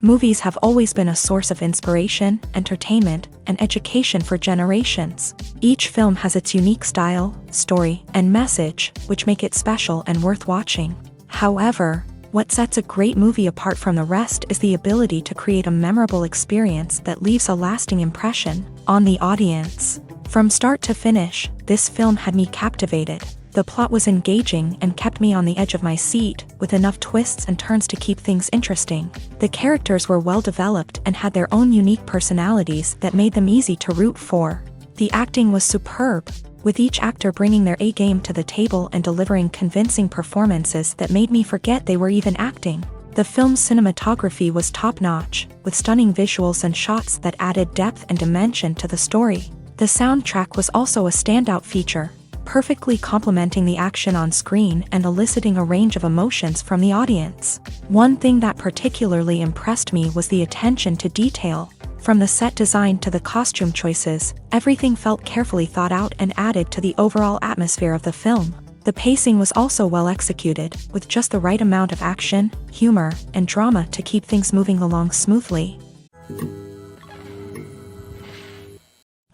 Movies have always been a source of inspiration, entertainment, and education for generations. Each film has its unique style, story, and message, which make it special and worth watching. However, what sets a great movie apart from the rest is the ability to create a memorable experience that leaves a lasting impression on the audience. From start to finish, this film had me captivated. The plot was engaging and kept me on the edge of my seat, with enough twists and turns to keep things interesting. The characters were well developed and had their own unique personalities that made them easy to root for. The acting was superb, with each actor bringing their A-game to the table and delivering convincing performances that made me forget they were even acting. The film's cinematography was top-notch, with stunning visuals and shots that added depth and dimension to the story. The soundtrack was also a standout feature, perfectly complementing the action on screen and eliciting a range of emotions from the audience. One thing that particularly impressed me was the attention to detail. From the set design to the costume choices, everything felt carefully thought out and added to the overall atmosphere of the film. The pacing was also well executed, with just the right amount of action, humor, and drama to keep things moving along smoothly.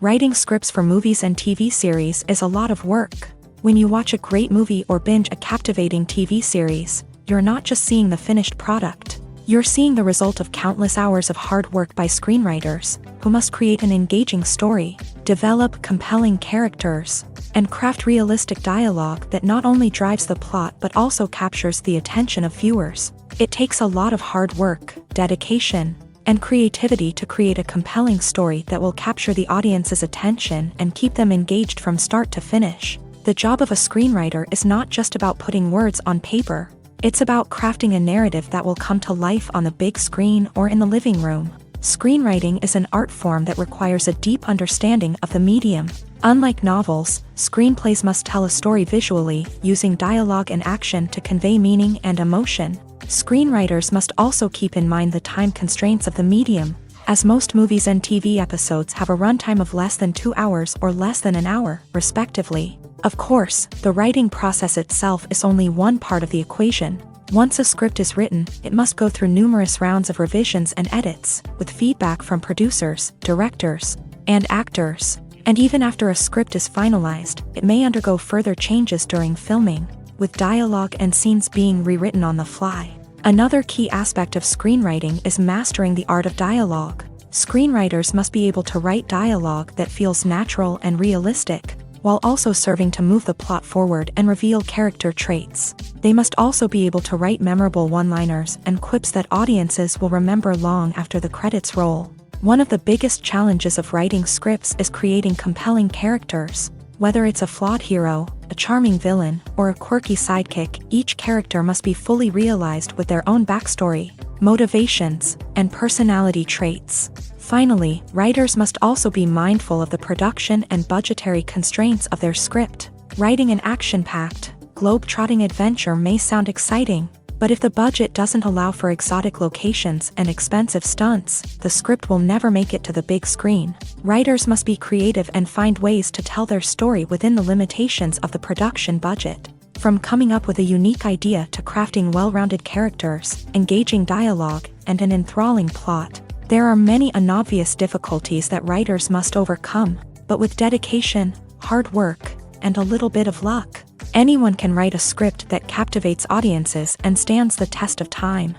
Writing scripts for movies and TV series is a lot of work. When you watch a great movie or binge a captivating TV series, you're not just seeing the finished product. You're seeing the result of countless hours of hard work by screenwriters, who must create an engaging story, develop compelling characters, and craft realistic dialogue that not only drives the plot but also captures the attention of viewers. It takes a lot of hard work, dedication, and creativity to create a compelling story that will capture the audience's attention and keep them engaged from start to finish. The job of a screenwriter is not just about putting words on paper. It's about crafting a narrative that will come to life on the big screen or in the living room. Screenwriting is an art form that requires a deep understanding of the medium. Unlike novels, screenplays must tell a story visually, using dialogue and action to convey meaning and emotion. Screenwriters must also keep in mind the time constraints of the medium, as most movies and TV episodes have a runtime of less than 2 hours or less than an hour, respectively. Of course, the writing process itself is only one part of the equation. Once a script is written, it must go through numerous rounds of revisions and edits, with feedback from producers, directors, and actors. And even after a script is finalized, it may undergo further changes during filming, with dialogue and scenes being rewritten on the fly. Another key aspect of screenwriting is mastering the art of dialogue. Screenwriters must be able to write dialogue that feels natural and realistic, while also serving to move the plot forward and reveal character traits. They must also be able to write memorable one-liners and quips that audiences will remember long after the credits roll. One of the biggest challenges of writing scripts is creating compelling characters. Whether it's a flawed hero, a charming villain, or a quirky sidekick, each character must be fully realized with their own backstory, motivations, and personality traits. Finally, writers must also be mindful of the production and budgetary constraints of their script. Writing an action-packed, globe-trotting adventure may sound exciting, but if the budget doesn't allow for exotic locations and expensive stunts, the script will never make it to the big screen. Writers must be creative and find ways to tell their story within the limitations of the production budget. From coming up with a unique idea to crafting well-rounded characters, engaging dialogue, and an enthralling plot, there are many unobvious difficulties that writers must overcome, but with dedication, hard work, and a little bit of luck, anyone can write a script that captivates audiences and stands the test of time.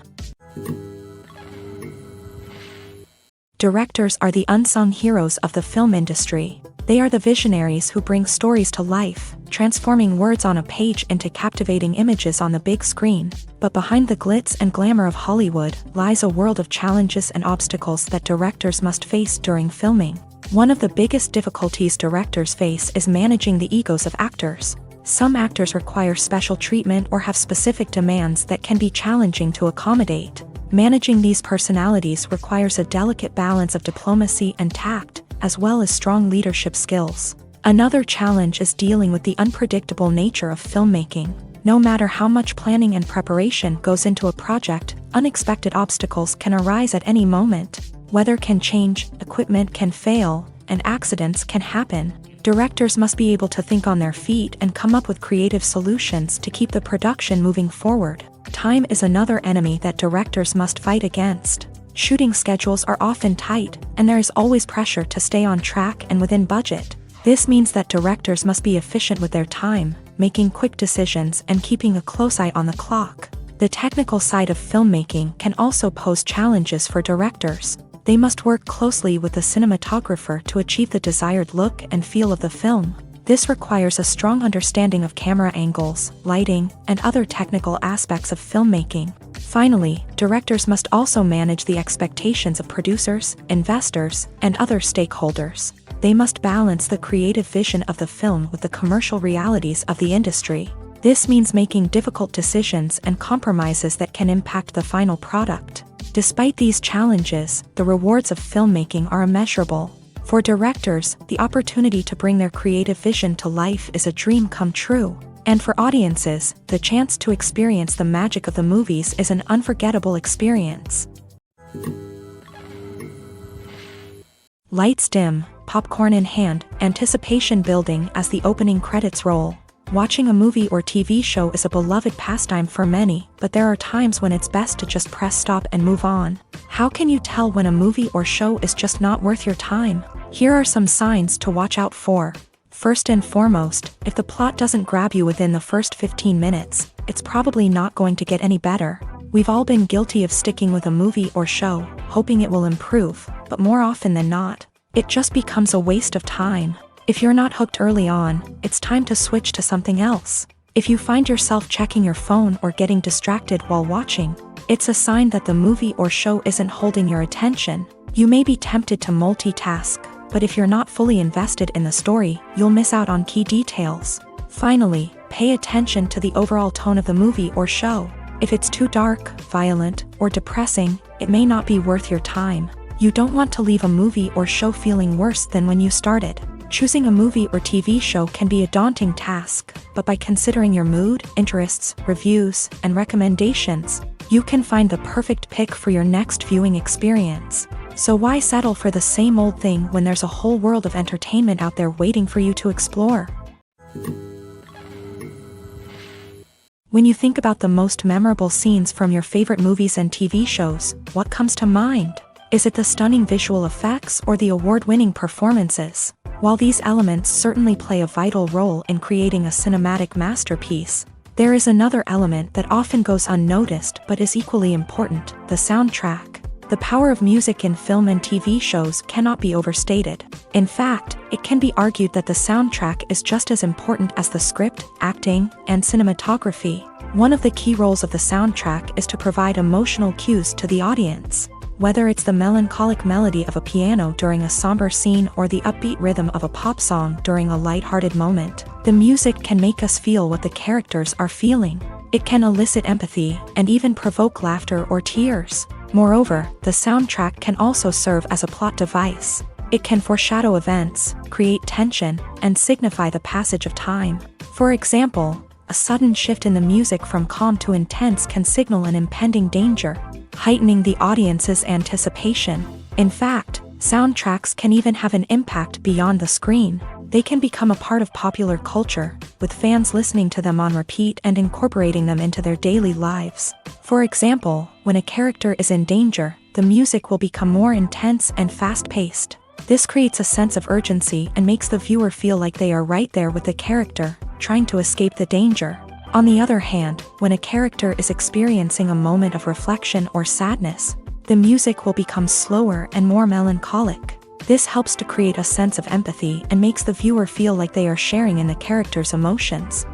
Directors are the unsung heroes of the film industry. They are the visionaries who bring stories to life, transforming words on a page into captivating images on the big screen. But behind the glitz and glamour of Hollywood lies a world of challenges and obstacles that directors must face during filming. One of the biggest difficulties directors face is managing the egos of actors. Some actors require special treatment or have specific demands that can be challenging to accommodate. Managing these personalities requires a delicate balance of diplomacy and tact, as well as strong leadership skills. Another challenge is dealing with the unpredictable nature of filmmaking. No matter how much planning and preparation goes into a project, unexpected obstacles can arise at any moment. Weather can change, equipment can fail, and accidents can happen. Directors must be able to think on their feet and come up with creative solutions to keep the production moving forward. Time is another enemy that directors must fight against. Shooting schedules are often tight, and there is always pressure to stay on track and within budget. This means that directors must be efficient with their time, making quick decisions and keeping a close eye on the clock. The technical side of filmmaking can also pose challenges for directors. They must work closely with the cinematographer to achieve the desired look and feel of the film. This requires a strong understanding of camera angles, lighting, and other technical aspects of filmmaking. Finally, directors must also manage the expectations of producers, investors, and other stakeholders. They must balance the creative vision of the film with the commercial realities of the industry. This means making difficult decisions and compromises that can impact the final product. Despite these challenges, the rewards of filmmaking are immeasurable. For directors, the opportunity to bring their creative vision to life is a dream come true. And for audiences, the chance to experience the magic of the movies is an unforgettable experience. Lights dim, popcorn in hand, anticipation building as the opening credits roll. Watching a movie or TV show is a beloved pastime for many, but there are times when it's best to just press stop and move on. How can you tell when a movie or show is just not worth your time? Here are some signs to watch out for. First and foremost, if the plot doesn't grab you within the first 15 minutes, it's probably not going to get any better. We've all been guilty of sticking with a movie or show, hoping it will improve, but more often than not, it just becomes a waste of time. If you're not hooked early on, it's time to switch to something else. If you find yourself checking your phone or getting distracted while watching, it's a sign that the movie or show isn't holding your attention. You may be tempted to multitask, but if you're not fully invested in the story, you'll miss out on key details. Finally, pay attention to the overall tone of the movie or show. If it's too dark, violent, or depressing, it may not be worth your time. You don't want to leave a movie or show feeling worse than when you started. Choosing a movie or TV show can be a daunting task, but by considering your mood, interests, reviews, and recommendations, you can find the perfect pick for your next viewing experience. So why settle for the same old thing when there's a whole world of entertainment out there waiting for you to explore? When you think about the most memorable scenes from your favorite movies and TV shows, what comes to mind? Is it the stunning visual effects or the award-winning performances? While these elements certainly play a vital role in creating a cinematic masterpiece, there is another element that often goes unnoticed but is equally important: the soundtrack. The power of music in film and TV shows cannot be overstated. In fact, it can be argued that the soundtrack is just as important as the script, acting, and cinematography. One of the key roles of the soundtrack is to provide emotional cues to the audience. Whether it's the melancholic melody of a piano during a somber scene or the upbeat rhythm of a pop song during a lighthearted moment, the music can make us feel what the characters are feeling. It can elicit empathy and even provoke laughter or tears. Moreover, the soundtrack can also serve as a plot device. It can foreshadow events, create tension, and signify the passage of time. For example, a sudden shift in the music from calm to intense can signal an impending danger, heightening the audience's anticipation. In fact, soundtracks can even have an impact beyond the screen. They can become a part of popular culture, with fans listening to them on repeat and incorporating them into their daily lives. For example, when a character is in danger, the music will become more intense and fast-paced. This creates a sense of urgency and makes the viewer feel like they are right there with the character, trying to escape the danger. On the other hand, when a character is experiencing a moment of reflection or sadness, the music will become slower and more melancholic. This helps to create a sense of empathy and makes the viewer feel like they are sharing in the character's emotions.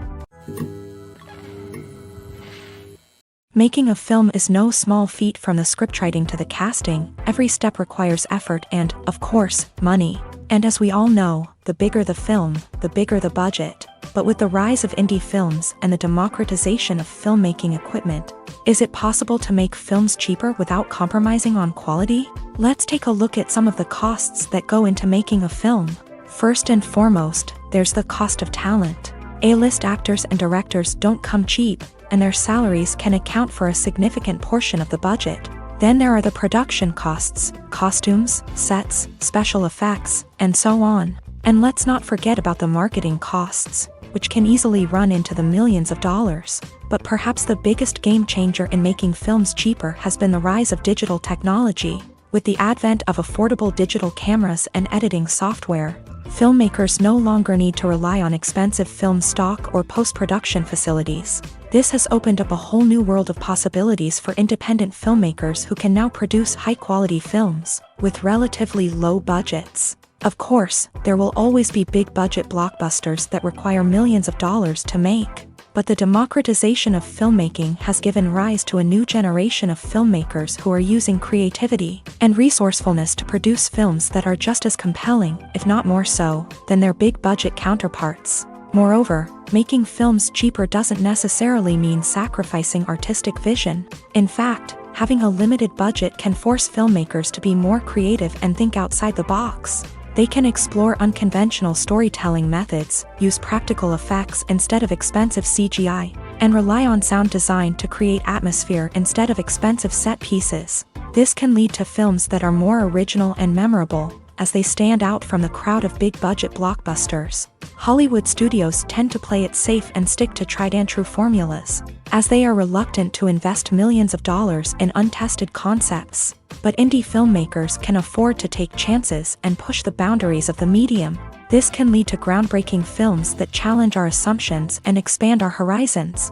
Making a film is no small feat. From the scriptwriting to the casting, every step requires effort and, of course, money. And as we all know, the bigger the film, the bigger the budget. But with the rise of indie films and the democratization of filmmaking equipment, is it possible to make films cheaper without compromising on quality? Let's take a look at some of the costs that go into making a film. First and foremost, there's the cost of talent. A-list actors and directors don't come cheap, and their salaries can account for a significant portion of the budget. Then there are the production costs, costumes, sets, special effects, and so on. And let's not forget about the marketing costs. which can easily run into the millions of dollars. But perhaps the biggest game changer in making films cheaper has been the rise of digital technology. With the advent of affordable digital cameras and editing software, filmmakers no longer need to rely on expensive film stock or post-production facilities. This has opened up a whole new world of possibilities for independent filmmakers who can now produce high-quality films with relatively low budgets. Of course, there will always be big-budget blockbusters that require millions of dollars to make. But the democratization of filmmaking has given rise to a new generation of filmmakers who are using creativity and resourcefulness to produce films that are just as compelling, if not more so, than their big-budget counterparts. Moreover, making films cheaper doesn't necessarily mean sacrificing artistic vision. In fact, having a limited budget can force filmmakers to be more creative and think outside the box. They can explore unconventional storytelling methods, use practical effects instead of expensive CGI, and rely on sound design to create atmosphere instead of expensive set pieces. This can lead to films that are more original and memorable, as they stand out from the crowd of big-budget blockbusters. Hollywood studios tend to play it safe and stick to tried-and-true formulas, as they are reluctant to invest millions of dollars in untested concepts. But indie filmmakers can afford to take chances and push the boundaries of the medium. This can lead to groundbreaking films that challenge our assumptions and expand our horizons.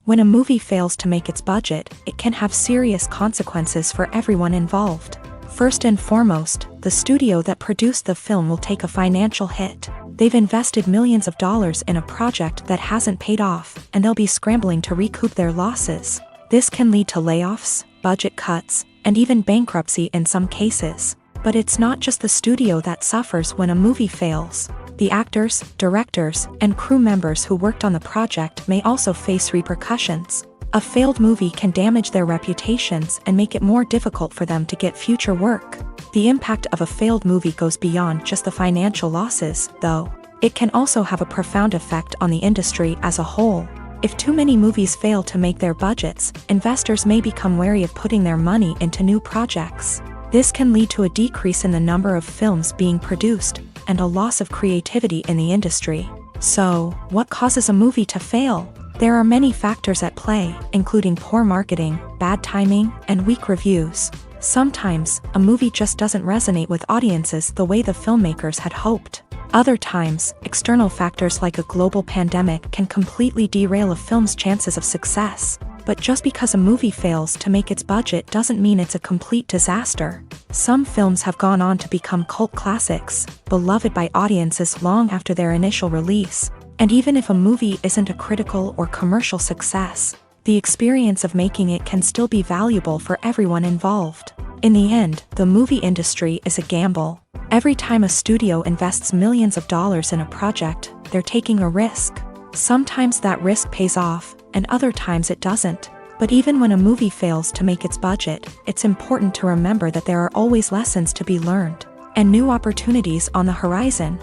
When a movie fails to make its budget, it can have serious consequences for everyone involved. First and foremost, the studio that produced the film will take a financial hit. They've invested millions of dollars in a project that hasn't paid off, and they'll be scrambling to recoup their losses. This can lead to layoffs, budget cuts, and even bankruptcy in some cases. But it's not just the studio that suffers when a movie fails. The actors, directors, and crew members who worked on the project may also face repercussions. A failed movie can damage their reputations and make it more difficult for them to get future work. The impact of a failed movie goes beyond just the financial losses, though. It can also have a profound effect on the industry as a whole. If too many movies fail to make their budgets, investors may become wary of putting their money into new projects. This can lead to a decrease in the number of films being produced, and a loss of creativity in the industry. So, what causes a movie to fail? There are many factors at play, including poor marketing, bad timing, and weak reviews. Sometimes, a movie just doesn't resonate with audiences the way the filmmakers had hoped. Other times, external factors like a global pandemic can completely derail a film's chances of success. But just because a movie fails to make its budget doesn't mean it's a complete disaster. Some films have gone on to become cult classics, beloved by audiences long after their initial release. And even if a movie isn't a critical or commercial success, the experience of making it can still be valuable for everyone involved. In the end, the movie industry is a gamble. Every time a studio invests millions of dollars in a project, they're taking a risk. Sometimes that risk pays off, and other times it doesn't. But even when a movie fails to make its budget, it's important to remember that there are always lessons to be learned, and new opportunities on the horizon.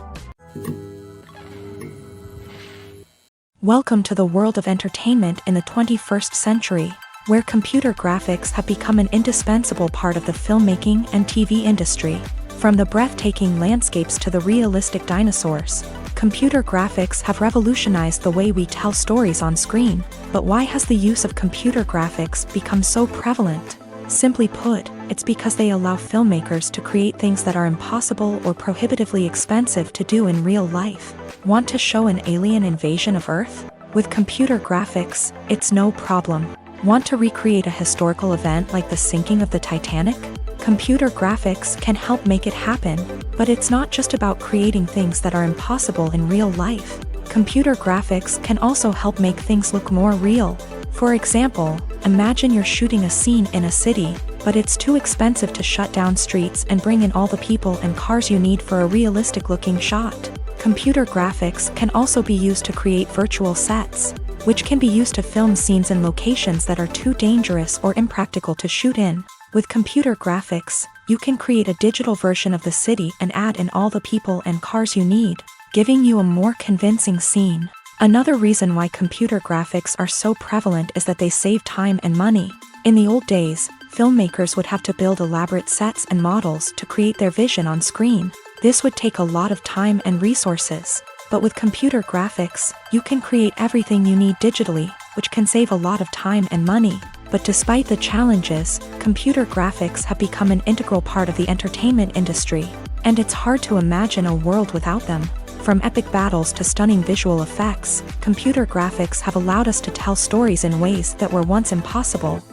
Welcome to the world of entertainment in the 21st century, where computer graphics have become an indispensable part of the filmmaking and TV industry. From the breathtaking landscapes to the realistic dinosaurs, computer graphics have revolutionized the way we tell stories on screen. But why has the use of computer graphics become so prevalent? Simply put, it's because they allow filmmakers to create things that are impossible or prohibitively expensive to do in real life. Want to show an alien invasion of Earth? With computer graphics, it's no problem. Want to recreate a historical event like the sinking of the Titanic? Computer graphics can help make it happen, but it's not just about creating things that are impossible in real life. Computer graphics can also help make things look more real. For example, imagine you're shooting a scene in a city, but it's too expensive to shut down streets and bring in all the people and cars you need for a realistic-looking shot. Computer graphics can also be used to create virtual sets, which can be used to film scenes in locations that are too dangerous or impractical to shoot in. With computer graphics, you can create a digital version of the city and add in all the people and cars you need, giving you a more convincing scene. Another reason why computer graphics are so prevalent is that they save time and money. In the old days, filmmakers would have to build elaborate sets and models to create their vision on screen. This would take a lot of time and resources. But with computer graphics, you can create everything you need digitally, which can save a lot of time and money. But despite the challenges, computer graphics have become an integral part of the entertainment industry, and it's hard to imagine a world without them. From epic battles to stunning visual effects, computer graphics have allowed us to tell stories in ways that were once impossible.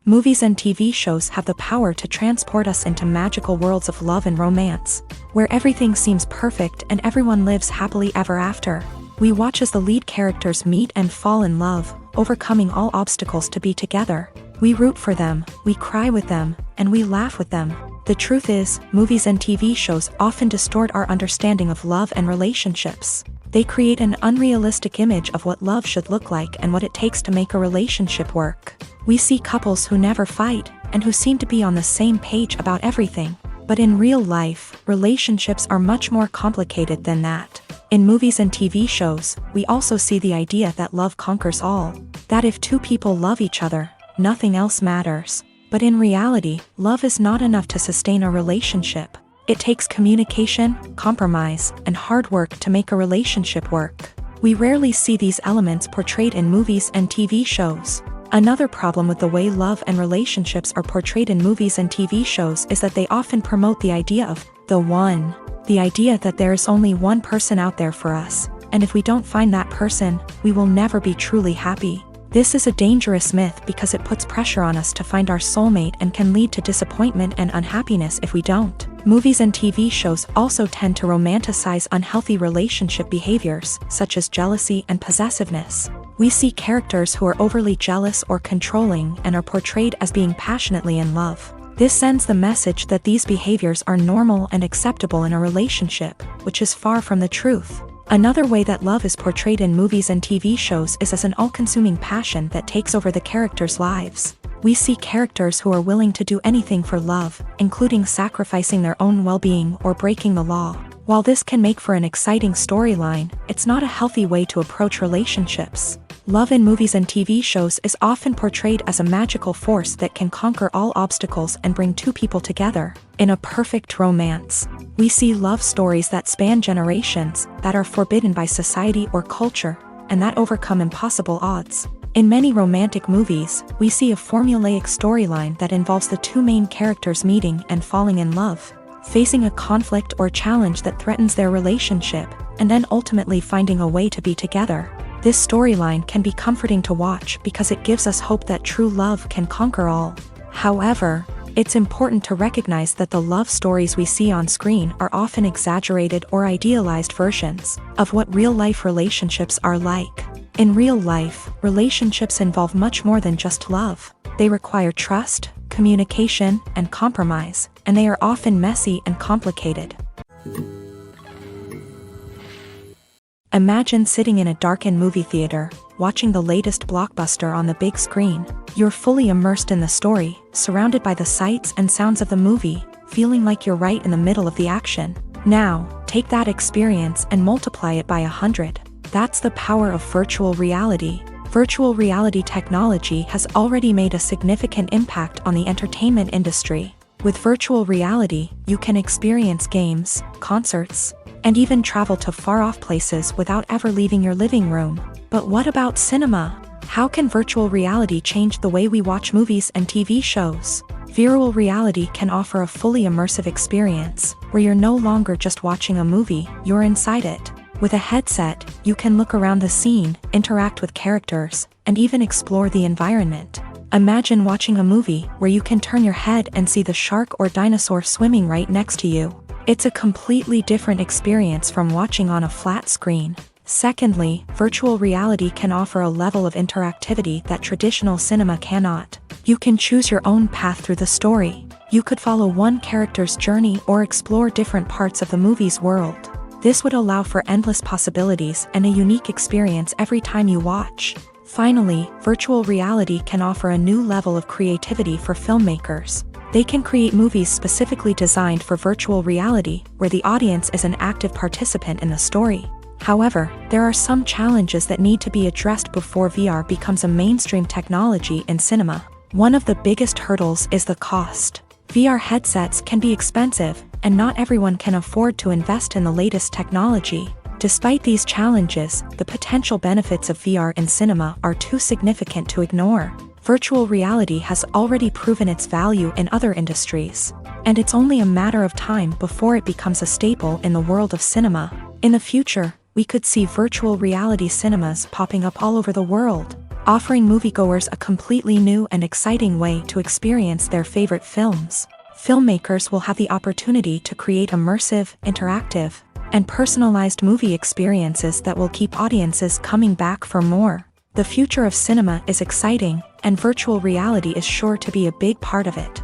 Movies and TV shows have the power to transport us into magical worlds of love and romance, where everything seems perfect and everyone lives happily ever after. We watch as the lead characters meet and fall in love, overcoming all obstacles to be together. We root for them, we cry with them, and we laugh with them. The truth is, movies and TV shows often distort our understanding of love and relationships. They create an unrealistic image of what love should look like and what it takes to make a relationship work. We see couples who never fight, and who seem to be on the same page about everything. But in real life, relationships are much more complicated than that. In movies and TV shows, we also see the idea that love conquers all. That if two people love each other, nothing else matters. But in reality, love is not enough to sustain a relationship. It takes communication, compromise, and hard work to make a relationship work. We rarely see these elements portrayed in movies and TV shows. Another problem with the way love and relationships are portrayed in movies and TV shows is that they often promote the idea of the one. The idea that there is only one person out there for us, and if we don't find that person, we will never be truly happy. This is a dangerous myth because it puts pressure on us to find our soulmate and can lead to disappointment and unhappiness if we don't. Movies and TV shows also tend to romanticize unhealthy relationship behaviors, such as jealousy and possessiveness. We see characters who are overly jealous or controlling and are portrayed as being passionately in love. This sends the message that these behaviors are normal and acceptable in a relationship, which is far from the truth. Another way that love is portrayed in movies and TV shows is as an all-consuming passion that takes over the characters' lives. We see characters who are willing to do anything for love, including sacrificing their own well-being or breaking the law. While this can make for an exciting storyline, it's not a healthy way to approach relationships. Love in movies and TV shows is often portrayed as a magical force that can conquer all obstacles and bring two people together. In a perfect romance, we see love stories that span generations, that are forbidden by society or culture, and that overcome impossible odds. In many romantic movies, we see a formulaic storyline that involves the two main characters meeting and falling in love, facing a conflict or challenge that threatens their relationship, and then ultimately finding a way to be together. This storyline can be comforting to watch because it gives us hope that true love can conquer all. However, it's important to recognize that the love stories we see on screen are often exaggerated or idealized versions of what real-life relationships are like. In real life, relationships involve much more than just love. They require trust, communication, and compromise, and they are often messy and complicated. Imagine sitting in a darkened movie theater, watching the latest blockbuster on the big screen. You're fully immersed in the story, surrounded by the sights and sounds of the movie, feeling like you're right in the middle of the action. Now, take that experience and multiply it by 100. That's the power of virtual reality. Virtual reality technology has already made a significant impact on the entertainment industry. With virtual reality, you can experience games, concerts, and even travel to far-off places without ever leaving your living room. But what about cinema? How can virtual reality change the way we watch movies and TV shows? Virtual reality can offer a fully immersive experience, where you're no longer just watching a movie, you're inside it. With a headset, you can look around the scene, interact with characters, and even explore the environment. Imagine watching a movie where you can turn your head and see the shark or dinosaur swimming right next to you. It's a completely different experience from watching on a flat screen. Secondly, virtual reality can offer a level of interactivity that traditional cinema cannot. You can choose your own path through the story. You could follow one character's journey or explore different parts of the movie's world. This would allow for endless possibilities and a unique experience every time you watch. Finally, virtual reality can offer a new level of creativity for filmmakers. They can create movies specifically designed for virtual reality, where the audience is an active participant in the story. However, there are some challenges that need to be addressed before VR becomes a mainstream technology in cinema. One of the biggest hurdles is the cost. VR headsets can be expensive, and not everyone can afford to invest in the latest technology. Despite these challenges, the potential benefits of VR in cinema are too significant to ignore. Virtual reality has already proven its value in other industries, and it's only a matter of time before it becomes a staple in the world of cinema. In the future, we could see virtual reality cinemas popping up all over the world, offering moviegoers a completely new and exciting way to experience their favorite films. Filmmakers will have the opportunity to create immersive, interactive, and personalized movie experiences that will keep audiences coming back for more. The future of cinema is exciting, and virtual reality is sure to be a big part of it.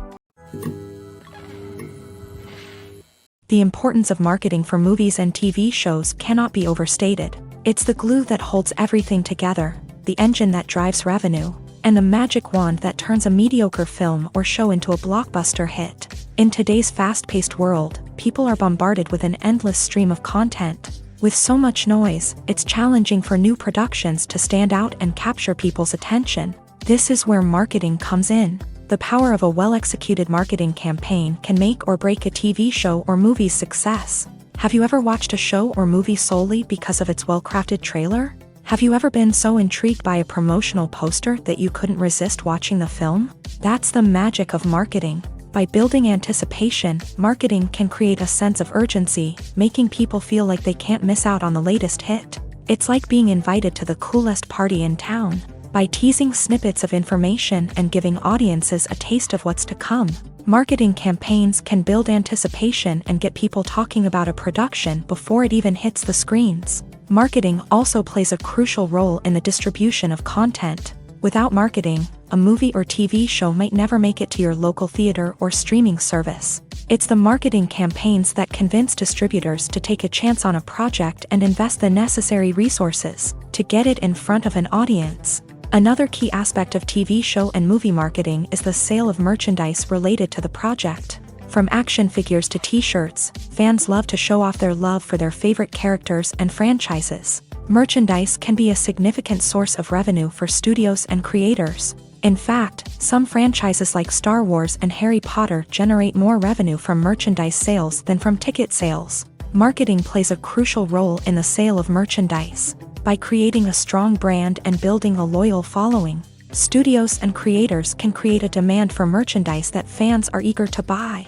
The importance of marketing for movies and TV shows cannot be overstated. It's the glue that holds everything together, the engine that drives revenue, and the magic wand that turns a mediocre film or show into a blockbuster hit. In today's fast-paced world, people are bombarded with an endless stream of content. With so much noise, it's challenging for new productions to stand out and capture people's attention. This is where marketing comes in. The power of a well-executed marketing campaign can make or break a TV show or movie's success. Have you ever watched a show or movie solely because of its well-crafted trailer? Have you ever been so intrigued by a promotional poster that you couldn't resist watching the film? That's the magic of marketing. By building anticipation, marketing can create a sense of urgency, making people feel like they can't miss out on the latest hit. It's like being invited to the coolest party in town. By teasing snippets of information and giving audiences a taste of what's to come, marketing campaigns can build anticipation and get people talking about a production before it even hits the screens. Marketing also plays a crucial role in the distribution of content. Without marketing, a movie or TV show might never make it to your local theater or streaming service. It's the marketing campaigns that convince distributors to take a chance on a project and invest the necessary resources to get it in front of an audience. Another key aspect of TV show and movie marketing is the sale of merchandise related to the project. From action figures to t-shirts, fans love to show off their love for their favorite characters and franchises. Merchandise can be a significant source of revenue for studios and creators. In fact, some franchises like Star Wars and Harry Potter generate more revenue from merchandise sales than from ticket sales. Marketing plays a crucial role in the sale of merchandise. By creating a strong brand and building a loyal following, studios and creators can create a demand for merchandise that fans are eager to buy.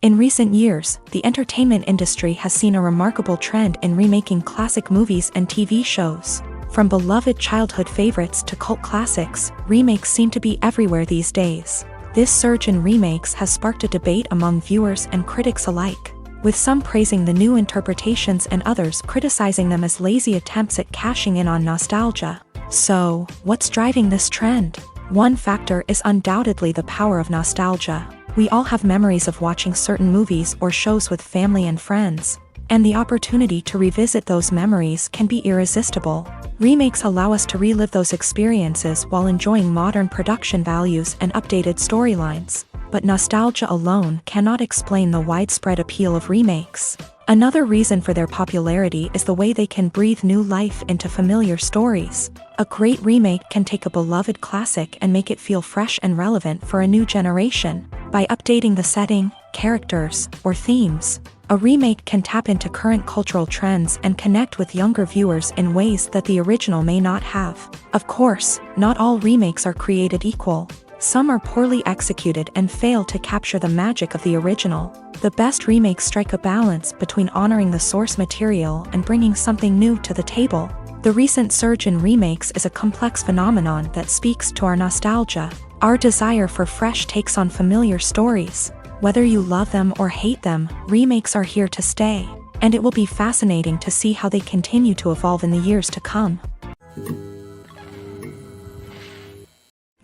In recent years, the entertainment industry has seen a remarkable trend in remaking classic movies and TV shows. From beloved childhood favorites to cult classics, remakes seem to be everywhere these days. This surge in remakes has sparked a debate among viewers and critics alike, with some praising the new interpretations and others criticizing them as lazy attempts at cashing in on nostalgia. So, what's driving this trend? One factor is undoubtedly the power of nostalgia. We all have memories of watching certain movies or shows with family and friends, and the opportunity to revisit those memories can be irresistible. Remakes allow us to relive those experiences while enjoying modern production values and updated storylines. But nostalgia alone cannot explain the widespread appeal of remakes. Another reason for their popularity is the way they can breathe new life into familiar stories. A great remake can take a beloved classic and make it feel fresh and relevant for a new generation. By updating the setting, characters, or themes, a remake can tap into current cultural trends and connect with younger viewers in ways that the original may not have. Of course, not all remakes are created equal. Some are poorly executed and fail to capture the magic of the original. The best remakes strike a balance between honoring the source material and bringing something new to the table. The recent surge in remakes is a complex phenomenon that speaks to our nostalgia, our desire for fresh takes on familiar stories. Whether you love them or hate them, remakes are here to stay, and it will be fascinating to see how they continue to evolve in the years to come.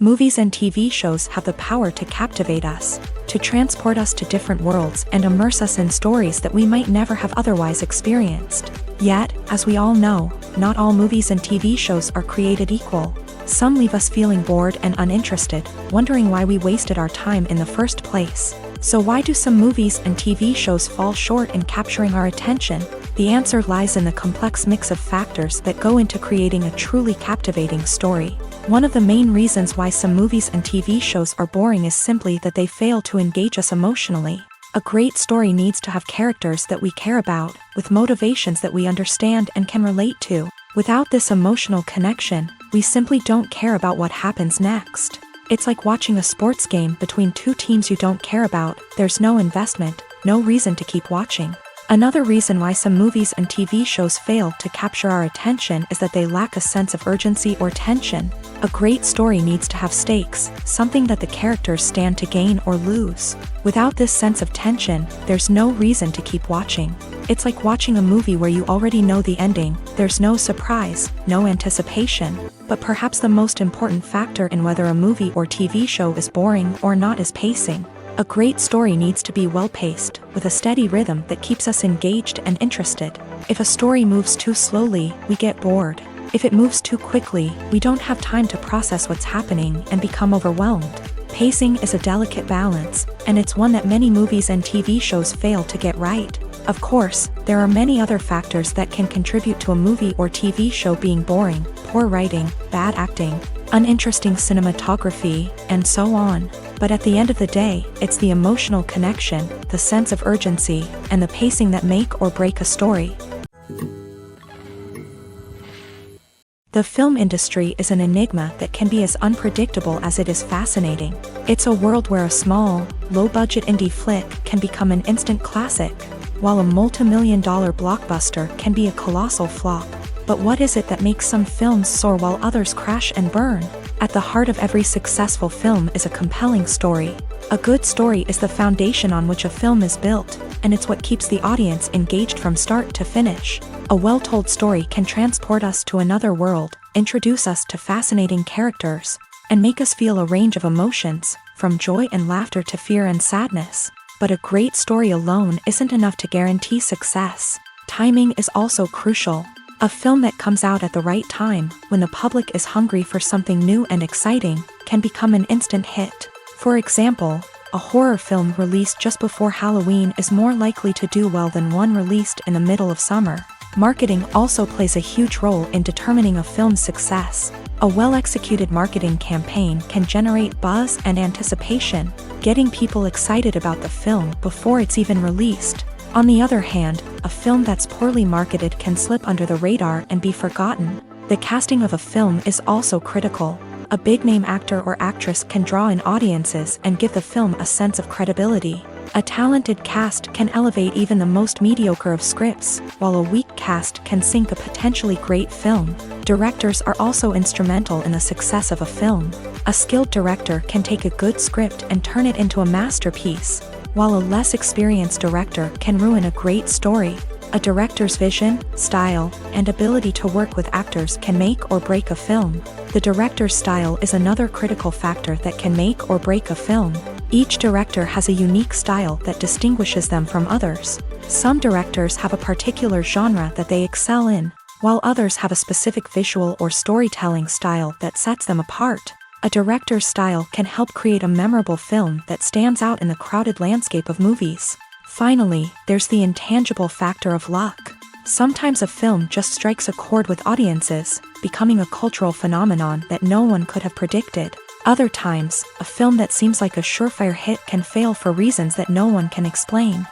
Movies and TV shows have the power to captivate us, to transport us to different worlds and immerse us in stories that we might never have otherwise experienced. Yet, as we all know, not all movies and TV shows are created equal. Some leave us feeling bored and uninterested, wondering why we wasted our time in the first place. So why do some movies and TV shows fall short in capturing our attention? The answer lies in the complex mix of factors that go into creating a truly captivating story. One of the main reasons why some movies and TV shows are boring is simply that they fail to engage us emotionally. A great story needs to have characters that we care about, with motivations that we understand and can relate to. Without this emotional connection, we simply don't care about what happens next. It's like watching a sports game between two teams you don't care about. There's no investment, no reason to keep watching. Another reason why some movies and TV shows fail to capture our attention is that they lack a sense of urgency or tension. A great story needs to have stakes, something that the characters stand to gain or lose. Without this sense of tension, there's no reason to keep watching. It's like watching a movie where you already know the ending. There's no surprise, no anticipation. But perhaps the most important factor in whether a movie or TV show is boring or not is pacing. A great story needs to be well-paced, with a steady rhythm that keeps us engaged and interested. If a story moves too slowly, we get bored. If it moves too quickly, we don't have time to process what's happening and become overwhelmed. Pacing is a delicate balance, and it's one that many movies and TV shows fail to get right. Of course, there are many other factors that can contribute to a movie or TV show being boring: poor writing, bad acting, uninteresting cinematography, and so on. But at the end of the day, it's the emotional connection, the sense of urgency, and the pacing that make or break a story. The film industry is an enigma that can be as unpredictable as it is fascinating. It's a world where a small, low-budget indie flick can become an instant classic, while a multi-million-dollar blockbuster can be a colossal flop. But what is it that makes some films soar while others crash and burn? At the heart of every successful film is a compelling story. A good story is the foundation on which a film is built, and it's what keeps the audience engaged from start to finish. A well-told story can transport us to another world, introduce us to fascinating characters, and make us feel a range of emotions, from joy and laughter to fear and sadness. But a great story alone isn't enough to guarantee success. Timing is also crucial. A film that comes out at the right time, when the public is hungry for something new and exciting, can become an instant hit. For example, a horror film released just before Halloween is more likely to do well than one released in the middle of summer. Marketing also plays a huge role in determining a film's success. A well-executed marketing campaign can generate buzz and anticipation, getting people excited about the film before it's even released. On the other hand, a film that's poorly marketed can slip under the radar and be forgotten. The casting of a film is also critical. A big-name actor or actress can draw in audiences and give the film a sense of credibility. A talented cast can elevate even the most mediocre of scripts, while a weak cast can sink a potentially great film. Directors are also instrumental in the success of a film. A skilled director can take a good script and turn it into a masterpiece, while a less experienced director can ruin a great story. A director's vision, style, and ability to work with actors can make or break a film. The director's style is another critical factor that can make or break a film. Each director has a unique style that distinguishes them from others. Some directors have a particular genre that they excel in, while others have a specific visual or storytelling style that sets them apart. A director's style can help create a memorable film that stands out in the crowded landscape of movies. Finally, there's the intangible factor of luck. Sometimes a film just strikes a chord with audiences, becoming a cultural phenomenon that no one could have predicted. Other times, a film that seems like a surefire hit can fail for reasons that no one can explain.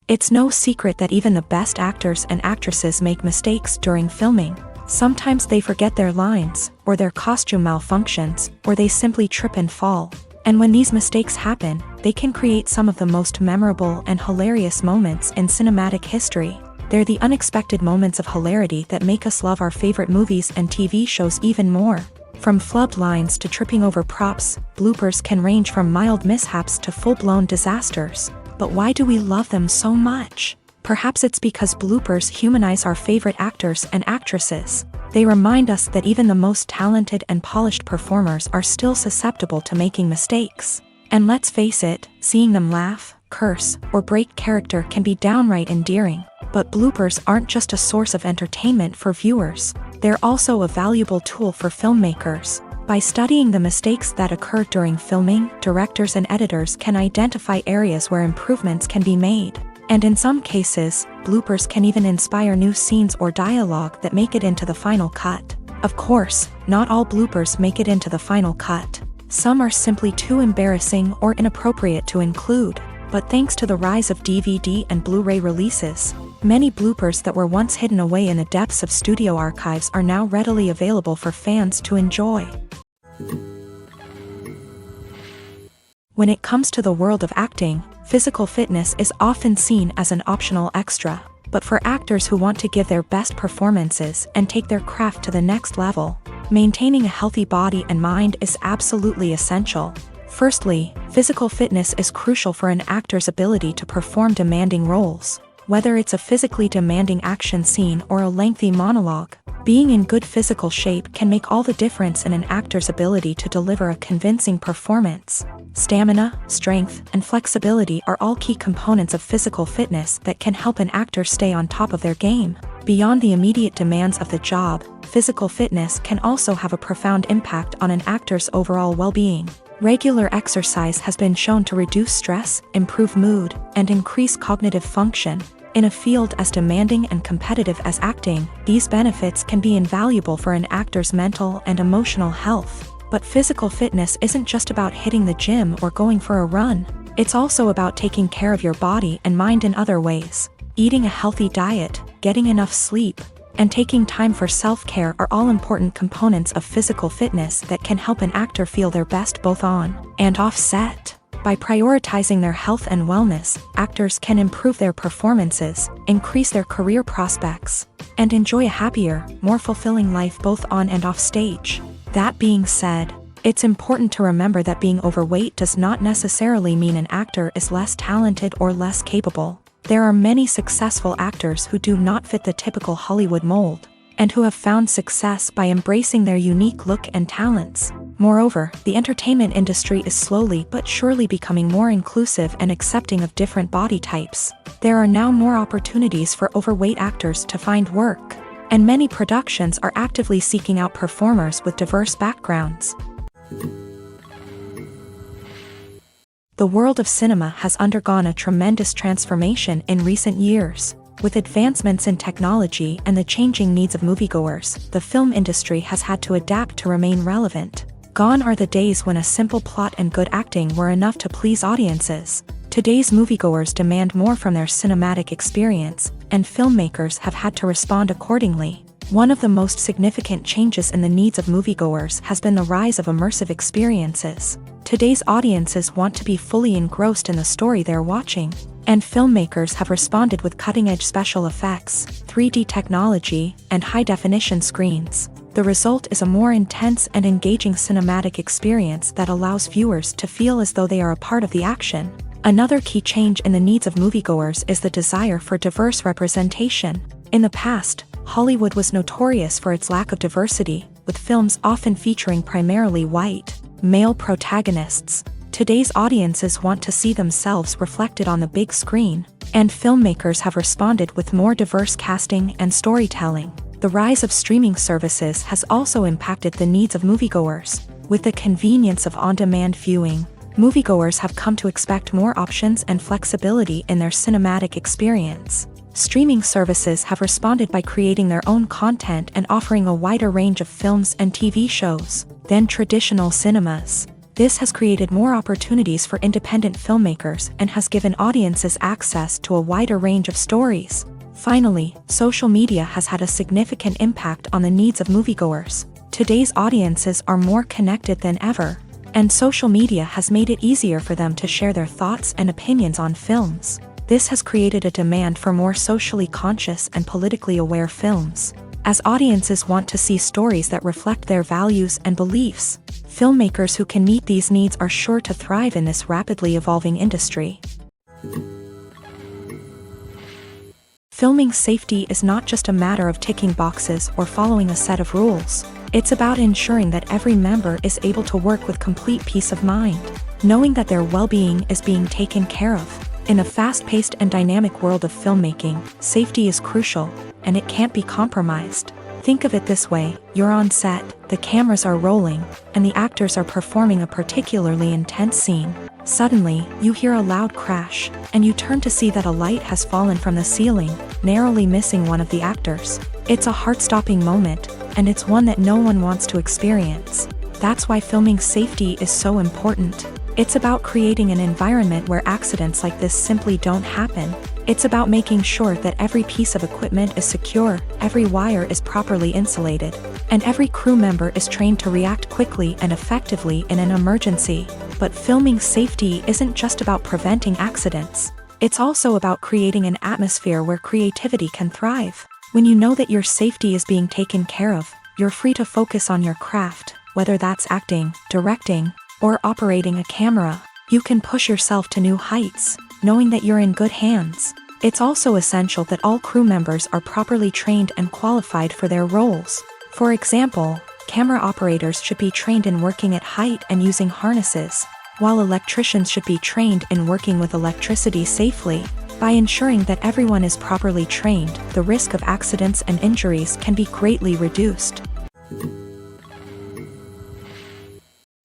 It's no secret that even the best actors and actresses make mistakes during filming. Sometimes they forget their lines, or their costume malfunctions, or they simply trip and fall. And when these mistakes happen, they can create some of the most memorable and hilarious moments in cinematic history. They're the unexpected moments of hilarity that make us love our favorite movies and TV shows even more. From flubbed lines to tripping over props, bloopers can range from mild mishaps to full-blown disasters. But why do we love them so much? Perhaps it's because bloopers humanize our favorite actors and actresses. They remind us that even the most talented and polished performers are still susceptible to making mistakes. And let's face it, seeing them laugh, curse, or break character can be downright endearing. But bloopers aren't just a source of entertainment for viewers. They're also a valuable tool for filmmakers. By studying the mistakes that occur during filming, directors and editors can identify areas where improvements can be made. And in some cases, bloopers can even inspire new scenes or dialogue that make it into the final cut. Of course, not all bloopers make it into the final cut. Some are simply too embarrassing or inappropriate to include. But thanks to the rise of DVD and Blu-ray releases, many bloopers that were once hidden away in the depths of studio archives are now readily available for fans to enjoy. When it comes to the world of acting, physical fitness is often seen as an optional extra. But for actors who want to give their best performances and take their craft to the next level, maintaining a healthy body and mind is absolutely essential. Firstly, physical fitness is crucial for an actor's ability to perform demanding roles. Whether it's a physically demanding action scene or a lengthy monologue, being in good physical shape can make all the difference in an actor's ability to deliver a convincing performance. Stamina, strength, and flexibility are all key components of physical fitness that can help an actor stay on top of their game. Beyond the immediate demands of the job, physical fitness can also have a profound impact on an actor's overall well-being. Regular exercise has been shown to reduce stress, improve mood, and increase cognitive function. In a field as demanding and competitive as acting, these benefits can be invaluable for an actor's mental and emotional health. But physical fitness isn't just about hitting the gym or going for a run. It's also about taking care of your body and mind in other ways. Eating a healthy diet, getting enough sleep, and taking time for self-care are all important components of physical fitness that can help an actor feel their best both on and off set. By prioritizing their health and wellness, actors can improve their performances, increase their career prospects, and enjoy a happier, more fulfilling life both on and off stage. That being said, it's important to remember that being overweight does not necessarily mean an actor is less talented or less capable. There are many successful actors who do not fit the typical Hollywood mold, and who have found success by embracing their unique look and talents. Moreover, the entertainment industry is slowly but surely becoming more inclusive and accepting of different body types. There are now more opportunities for overweight actors to find work, and many productions are actively seeking out performers with diverse backgrounds. The world of cinema has undergone a tremendous transformation in recent years. With advancements in technology and the changing needs of moviegoers, the film industry has had to adapt to remain relevant. Gone are the days when a simple plot and good acting were enough to please audiences. Today's moviegoers demand more from their cinematic experience, and filmmakers have had to respond accordingly. One of the most significant changes in the needs of moviegoers has been the rise of immersive experiences. Today's audiences want to be fully engrossed in the story they're watching, and filmmakers have responded with cutting-edge special effects, 3D technology, and high-definition screens. The result is a more intense and engaging cinematic experience that allows viewers to feel as though they are a part of the action. Another key change in the needs of moviegoers is the desire for diverse representation. In the past, Hollywood was notorious for its lack of diversity, with films often featuring primarily white, male protagonists. Today's audiences want to see themselves reflected on the big screen, and filmmakers have responded with more diverse casting and storytelling. The rise of streaming services has also impacted the needs of moviegoers. With the convenience of on-demand viewing, moviegoers have come to expect more options and flexibility in their cinematic experience. Streaming services have responded by creating their own content and offering a wider range of films and TV shows than traditional cinemas. This has created more opportunities for independent filmmakers and has given audiences access to a wider range of stories. Finally, social media has had a significant impact on the needs of moviegoers. Today's audiences are more connected than ever, and social media has made it easier for them to share their thoughts and opinions on films. This has created a demand for more socially conscious and politically aware films. As audiences want to see stories that reflect their values and beliefs, filmmakers who can meet these needs are sure to thrive in this rapidly evolving industry. Filming safety is not just a matter of ticking boxes or following a set of rules. It's about ensuring that every member is able to work with complete peace of mind, knowing that their well-being is being taken care of. In a fast-paced and dynamic world of filmmaking, safety is crucial, and it can't be compromised. Think of it this way, you're on set, the cameras are rolling, and the actors are performing a particularly intense scene. Suddenly, you hear a loud crash, and you turn to see that a light has fallen from the ceiling, narrowly missing one of the actors. It's a heart-stopping moment, and it's one that no one wants to experience. That's why filming safety is so important. It's about creating an environment where accidents like this simply don't happen. It's about making sure that every piece of equipment is secure, every wire is properly insulated, and every crew member is trained to react quickly and effectively in an emergency. But filming safety isn't just about preventing accidents. It's also about creating an atmosphere where creativity can thrive. When you know that your safety is being taken care of, you're free to focus on your craft, whether that's acting, directing, or operating a camera. You can push yourself to new heights, knowing that you're in good hands. It's also essential that all crew members are properly trained and qualified for their roles. For example, camera operators should be trained in working at height and using harnesses, while electricians should be trained in working with electricity safely. By ensuring that everyone is properly trained, the risk of accidents and injuries can be greatly reduced.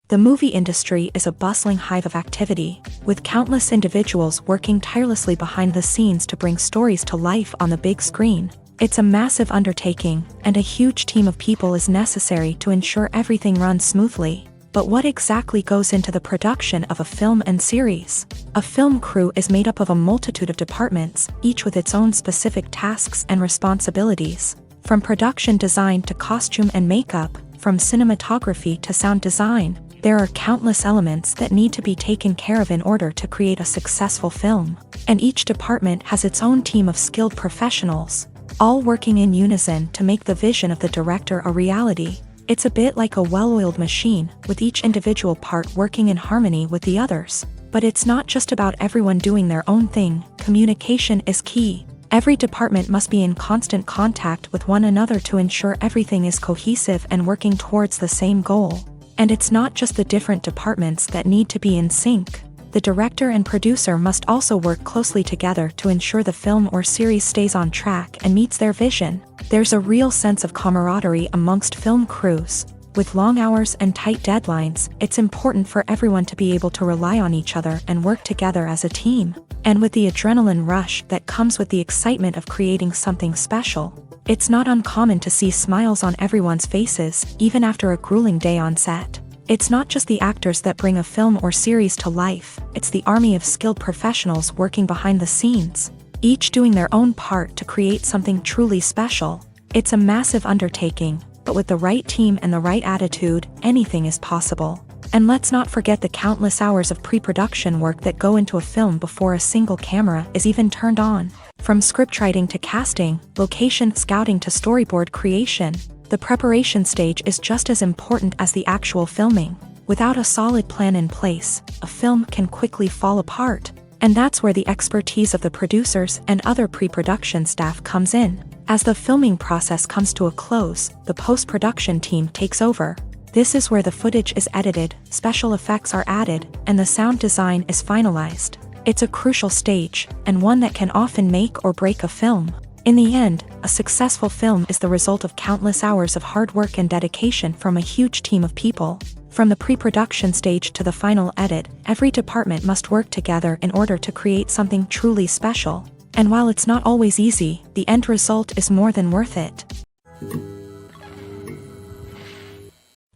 The movie industry is a bustling hive of activity, with countless individuals working tirelessly behind the scenes to bring stories to life on the big screen. It's a massive undertaking, and a huge team of people is necessary to ensure everything runs smoothly. But what exactly goes into the production of a film and series? A film crew is made up of a multitude of departments, each with its own specific tasks and responsibilities. From production design to costume and makeup, from cinematography to sound design, there are countless elements that need to be taken care of in order to create a successful film. And each department has its own team of skilled professionals, all working in unison to make the vision of the director a reality. It's a bit like a well-oiled machine, with each individual part working in harmony with the others. But it's not just about everyone doing their own thing. Communication is key. Every department must be in constant contact with one another to ensure everything is cohesive and working towards the same goal. And it's not just the different departments that need to be in sync. The director and producer must also work closely together to ensure the film or series stays on track and meets their vision. There's a real sense of camaraderie amongst film crews. With long hours and tight deadlines, it's important for everyone to be able to rely on each other and work together as a team. And with the adrenaline rush that comes with the excitement of creating something special, it's not uncommon to see smiles on everyone's faces, even after a grueling day on set. It's not just the actors that bring a film or series to life, it's the army of skilled professionals working behind the scenes, each doing their own part to create something truly special. It's a massive undertaking, but with the right team and the right attitude, anything is possible. And let's not forget the countless hours of pre-production work that go into a film before a single camera is even turned on. From scriptwriting to casting, location scouting to storyboard creation, the preparation stage is just as important as the actual filming. Without a solid plan in place, a film can quickly fall apart. And that's where the expertise of the producers and other pre-production staff comes in. As the filming process comes to a close, the post-production team takes over. This is where the footage is edited, special effects are added, and the sound design is finalized. It's a crucial stage, and one that can often make or break a film. In the end, a successful film is the result of countless hours of hard work and dedication from a huge team of people. From the pre-production stage to the final edit, every department must work together in order to create something truly special. And while it's not always easy, the end result is more than worth it.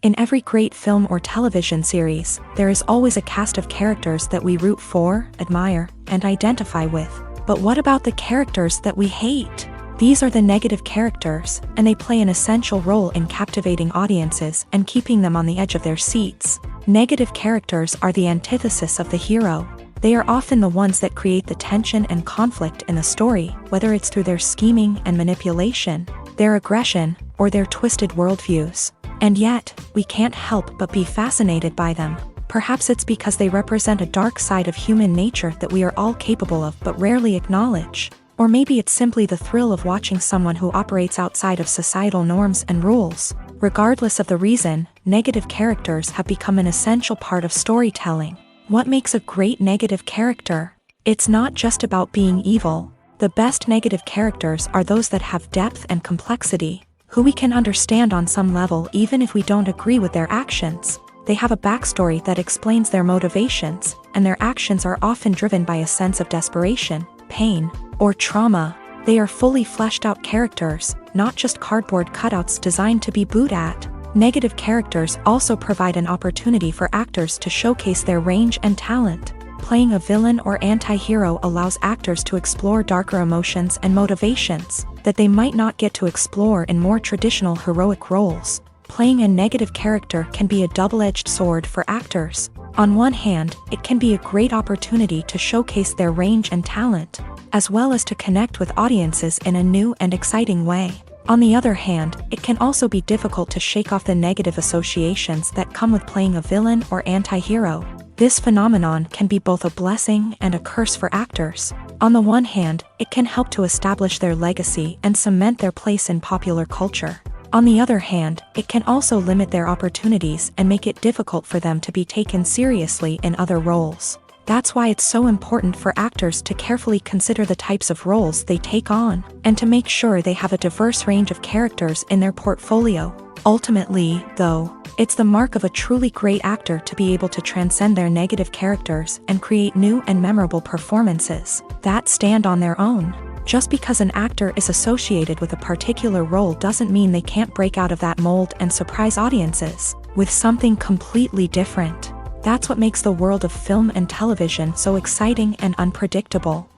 In every great film or television series, there is always a cast of characters that we root for, admire, and identify with. But what about the characters that we hate? These are the negative characters, and they play an essential role in captivating audiences and keeping them on the edge of their seats. Negative characters are the antithesis of the hero. They are often the ones that create the tension and conflict in the story, whether it's through their scheming and manipulation, their aggression, or their twisted worldviews. And yet, we can't help but be fascinated by them. Perhaps it's because they represent a dark side of human nature that we are all capable of but rarely acknowledge. Or maybe it's simply the thrill of watching someone who operates outside of societal norms and rules. Regardless of the reason, negative characters have become an essential part of storytelling. What makes a great negative character? It's not just about being evil. The best negative characters are those that have depth and complexity. who we can understand on some level even if we don't agree with their actions. They have a backstory that explains their motivations, and their actions are often driven by a sense of desperation, pain, or trauma. They are fully fleshed out characters, not just cardboard cutouts designed to be booed at. Negative characters also provide an opportunity for actors to showcase their range and talent. Playing a villain or anti-hero allows actors to explore darker emotions and motivations that they might not get to explore in more traditional heroic roles. Playing a negative character can be a double-edged sword for actors. On one hand, it can be a great opportunity to showcase their range and talent, as well as to connect with audiences in a new and exciting way. On the other hand, it can also be difficult to shake off the negative associations that come with playing a villain or anti-hero. This phenomenon can be both a blessing and a curse for actors. On the one hand, it can help to establish their legacy and cement their place in popular culture. On the other hand, it can also limit their opportunities and make it difficult for them to be taken seriously in other roles. That's why it's so important for actors to carefully consider the types of roles they take on, and to make sure they have a diverse range of characters in their portfolio. Ultimately, though, it's the mark of a truly great actor to be able to transcend their negative characters and create new and memorable performances that stand on their own. Just because an actor is associated with a particular role doesn't mean they can't break out of that mold and surprise audiences with something completely different. That's what makes the world of film and television so exciting and unpredictable.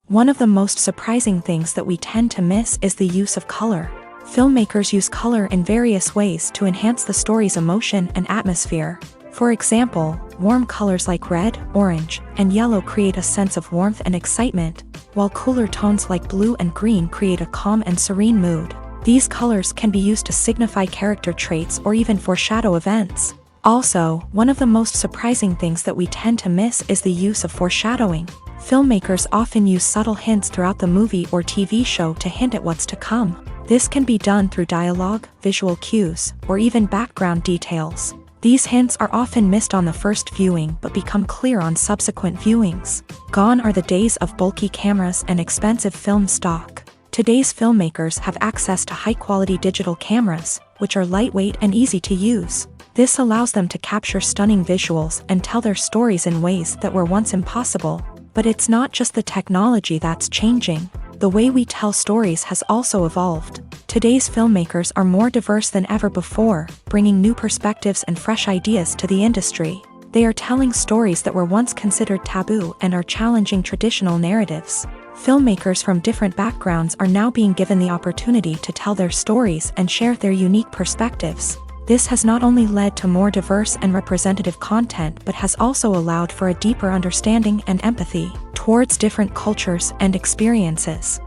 One of the most surprising things that we tend to miss is the use of color. Filmmakers use color in various ways to enhance the story's emotion and atmosphere. For example, warm colors like red, orange, and yellow create a sense of warmth and excitement, while cooler tones like blue and green create a calm and serene mood. These colors can be used to signify character traits or even foreshadow events. Also, one of the most surprising things that we tend to miss is the use of foreshadowing. Filmmakers often use subtle hints throughout the movie or TV show to hint at what's to come. This can be done through dialogue, visual cues, or even background details. These hints are often missed on the first viewing but become clear on subsequent viewings. Gone are the days of bulky cameras and expensive film stock. Today's filmmakers have access to high-quality digital cameras, which are lightweight and easy to use. This allows them to capture stunning visuals and tell their stories in ways that were once impossible. But it's not just the technology that's changing. The way we tell stories has also evolved. Today's filmmakers are more diverse than ever before, bringing new perspectives and fresh ideas to the industry. They are telling stories that were once considered taboo and are challenging traditional narratives. Filmmakers from different backgrounds are now being given the opportunity to tell their stories and share their unique perspectives. This has not only led to more diverse and representative content but has also allowed for a deeper understanding and empathy towards different cultures and experiences.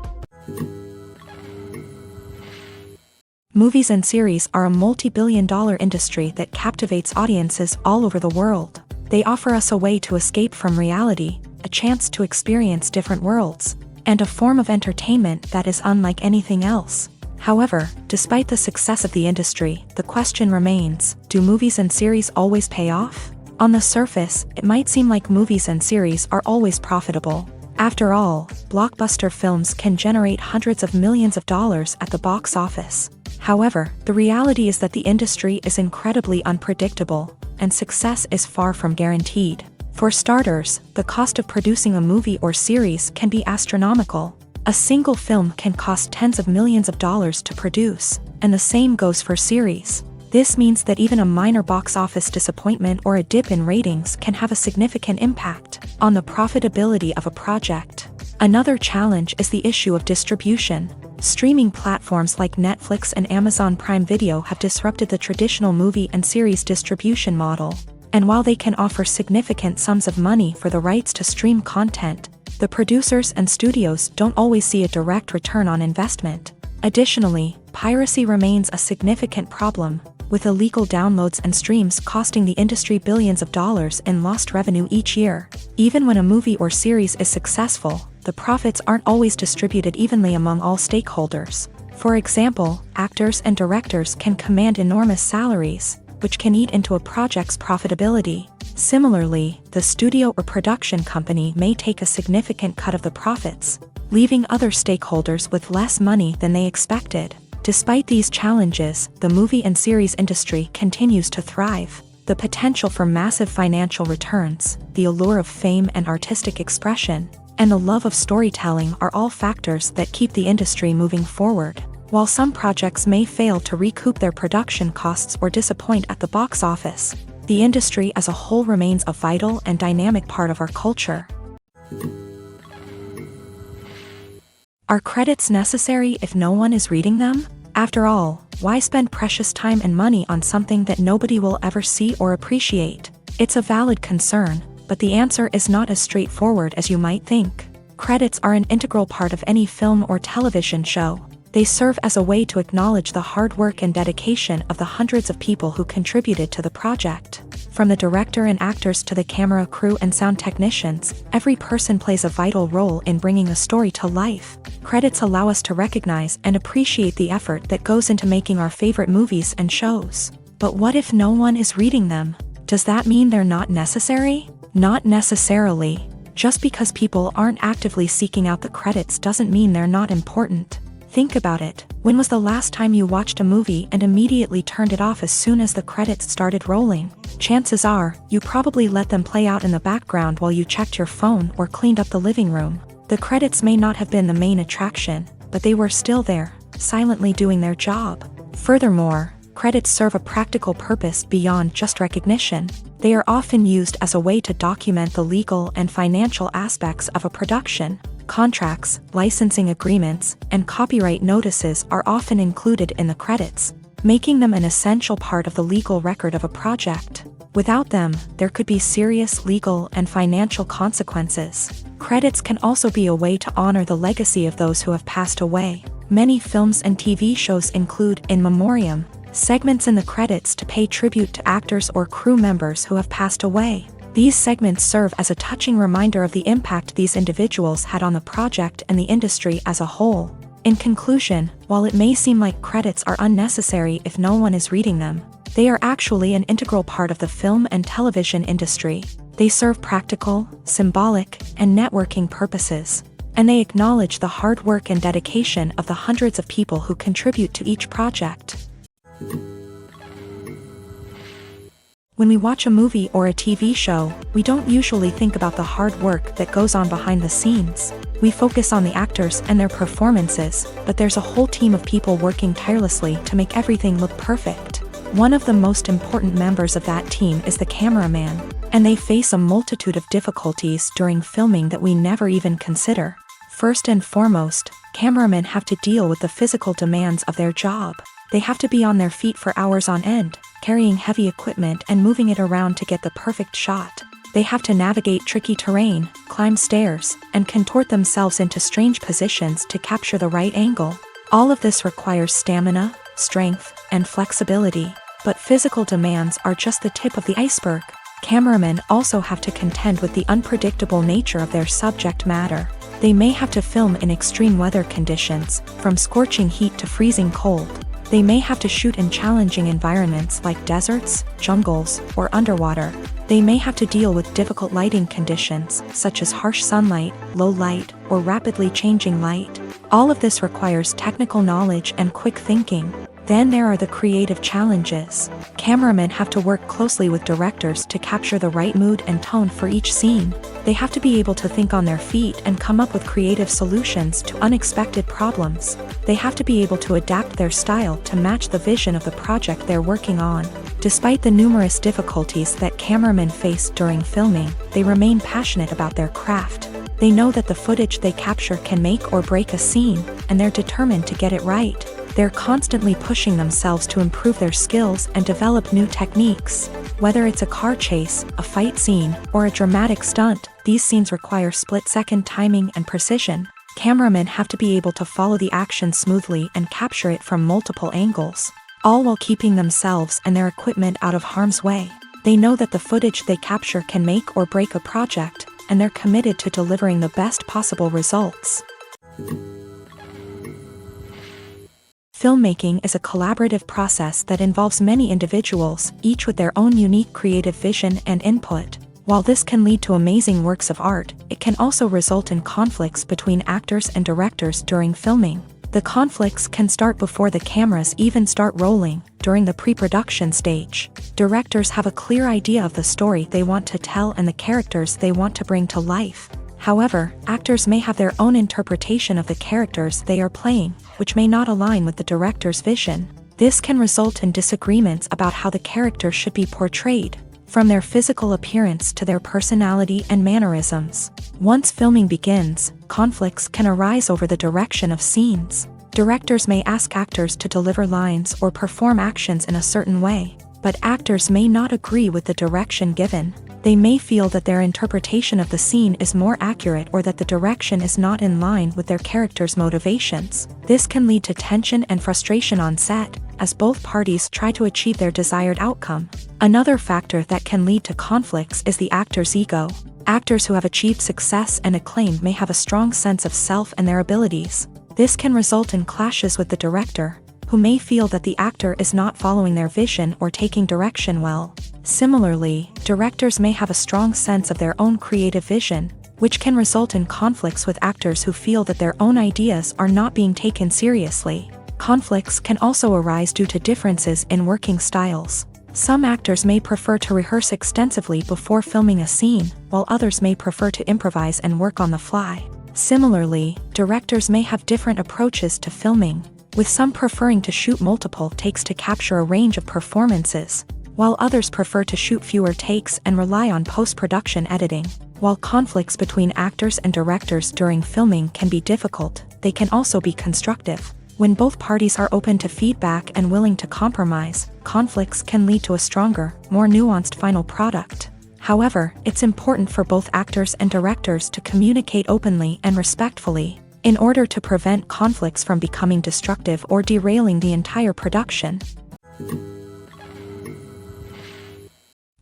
Movies and series are a multi-billion-dollar industry that captivates audiences all over the world. They offer us a way to escape from reality, a chance to experience different worlds, and a form of entertainment that is unlike anything else. However, despite the success of the industry, the question remains, do movies and series always pay off? On the surface, it might seem like movies and series are always profitable. After all, blockbuster films can generate hundreds of millions of dollars at the box office. However, the reality is that the industry is incredibly unpredictable, and success is far from guaranteed. For starters, the cost of producing a movie or series can be astronomical. A single film can cost tens of millions of dollars to produce, and the same goes for series. This means that even a minor box office disappointment or a dip in ratings can have a significant impact on the profitability of a project. Another challenge is the issue of distribution. Streaming platforms like Netflix and Amazon Prime Video have disrupted the traditional movie and series distribution model. And while they can offer significant sums of money for the rights to stream content, the producers and studios don't always see a direct return on investment. Additionally, piracy remains a significant problem, with illegal downloads and streams costing the industry billions of dollars in lost revenue each year. Even when a movie or series is successful, the profits aren't always distributed evenly among all stakeholders. For example, actors and directors can command enormous salaries, which can eat into a project's profitability. Similarly, the studio or production company may take a significant cut of the profits, leaving other stakeholders with less money than they expected. Despite these challenges, the movie and series industry continues to thrive. The potential for massive financial returns, the allure of fame and artistic expression, and the love of storytelling are all factors that keep the industry moving forward. While some projects may fail to recoup their production costs or disappoint at the box office, the industry as a whole remains a vital and dynamic part of our culture. Are credits necessary if no one is reading them? After all, why spend precious time and money on something that nobody will ever see or appreciate? It's a valid concern, but the answer is not as straightforward as you might think. Credits are an integral part of any film or television show. They serve as a way to acknowledge the hard work and dedication of the hundreds of people who contributed to the project. From the director and actors to the camera crew and sound technicians, every person plays a vital role in bringing a story to life. Credits allow us to recognize and appreciate the effort that goes into making our favorite movies and shows. But what if no one is reading them? Does that mean they're not necessary? Not necessarily. Just because people aren't actively seeking out the credits doesn't mean they're not important. Think about it. When was the last time you watched a movie and immediately turned it off as soon as the credits started rolling? Chances are, you probably let them play out in the background while you checked your phone or cleaned up the living room. The credits may not have been the main attraction, but they were still there, silently doing their job. Furthermore, credits serve a practical purpose beyond just recognition. They are often used as a way to document the legal and financial aspects of a production. Contracts, licensing agreements, and copyright notices are often included in the credits, making them an essential part of the legal record of a project. Without them, there could be serious legal and financial consequences. Credits can also be a way to honor the legacy of those who have passed away. Many films and TV shows include in memoriam segments in the credits to pay tribute to actors or crew members who have passed away. These segments serve as a touching reminder of the impact these individuals had on the project and the industry as a whole. In conclusion, while it may seem like credits are unnecessary if no one is reading them, they are actually an integral part of the film and television industry. They serve practical, symbolic, and networking purposes, and they acknowledge the hard work and dedication of the hundreds of people who contribute to each project. When we watch a movie or a TV show, we don't usually think about the hard work that goes on behind the scenes. We focus on the actors and their performances, but there's a whole team of people working tirelessly to make everything look perfect. One of the most important members of that team is the cameraman, and they face a multitude of difficulties during filming that we never even consider. First and foremost, cameramen have to deal with the physical demands of their job. They have to be on their feet for hours on end, carrying heavy equipment and moving it around to get the perfect shot. They have to navigate tricky terrain, climb stairs, and contort themselves into strange positions to capture the right angle. All of this requires stamina, strength, and flexibility. But physical demands are just the tip of the iceberg. Cameramen also have to contend with the unpredictable nature of their subject matter. They may have to film in extreme weather conditions, from scorching heat to freezing cold. They may have to shoot in challenging environments like deserts, jungles, or underwater. They may have to deal with difficult lighting conditions, such as harsh sunlight, low light, or rapidly changing light. All of this requires technical knowledge and quick thinking. Then there are the creative challenges. Cameramen have to work closely with directors to capture the right mood and tone for each scene. They have to be able to think on their feet and come up with creative solutions to unexpected problems. They have to be able to adapt their style to match the vision of the project they're working on. Despite the numerous difficulties that cameramen face during filming, they remain passionate about their craft. They know that the footage they capture can make or break a scene, and they're determined to get it right. They're constantly pushing themselves to improve their skills and develop new techniques. Whether it's a car chase, a fight scene, or a dramatic stunt, these scenes require split-second timing and precision. Cameramen have to be able to follow the action smoothly and capture it from multiple angles, all while keeping themselves and their equipment out of harm's way. They know that the footage they capture can make or break a project, and they're committed to delivering the best possible results. Filmmaking is a collaborative process that involves many individuals, each with their own unique creative vision and input. While this can lead to amazing works of art, it can also result in conflicts between actors and directors during filming. The conflicts can start before the cameras even start rolling, during the pre-production stage. Directors have a clear idea of the story they want to tell and the characters they want to bring to life. However, actors may have their own interpretation of the characters they are playing, which may not align with the director's vision. This can result in disagreements about how the character should be portrayed, from their physical appearance to their personality and mannerisms. Once filming begins, conflicts can arise over the direction of scenes. Directors may ask actors to deliver lines or perform actions in a certain way, but actors may not agree with the direction given. They may feel that their interpretation of the scene is more accurate or that the direction is not in line with their character's motivations. This can lead to tension and frustration on set, as both parties try to achieve their desired outcome. Another factor that can lead to conflicts is the actor's ego. Actors who have achieved success and acclaim may have a strong sense of self and their abilities. This can result in clashes with the director, who may feel that the actor is not following their vision or taking direction well. Similarly, directors may have a strong sense of their own creative vision, which can result in conflicts with actors who feel that their own ideas are not being taken seriously. Conflicts can also arise due to differences in working styles. Some actors may prefer to rehearse extensively before filming a scene, while others may prefer to improvise and work on the fly. Similarly, directors may have different approaches to filming, with some preferring to shoot multiple takes to capture a range of performances, while others prefer to shoot fewer takes and rely on post-production editing. While conflicts between actors and directors during filming can be difficult, they can also be constructive. When both parties are open to feedback and willing to compromise, conflicts can lead to a stronger, more nuanced final product. However, it's important for both actors and directors to communicate openly and respectfully, in order to prevent conflicts from becoming destructive or derailing the entire production.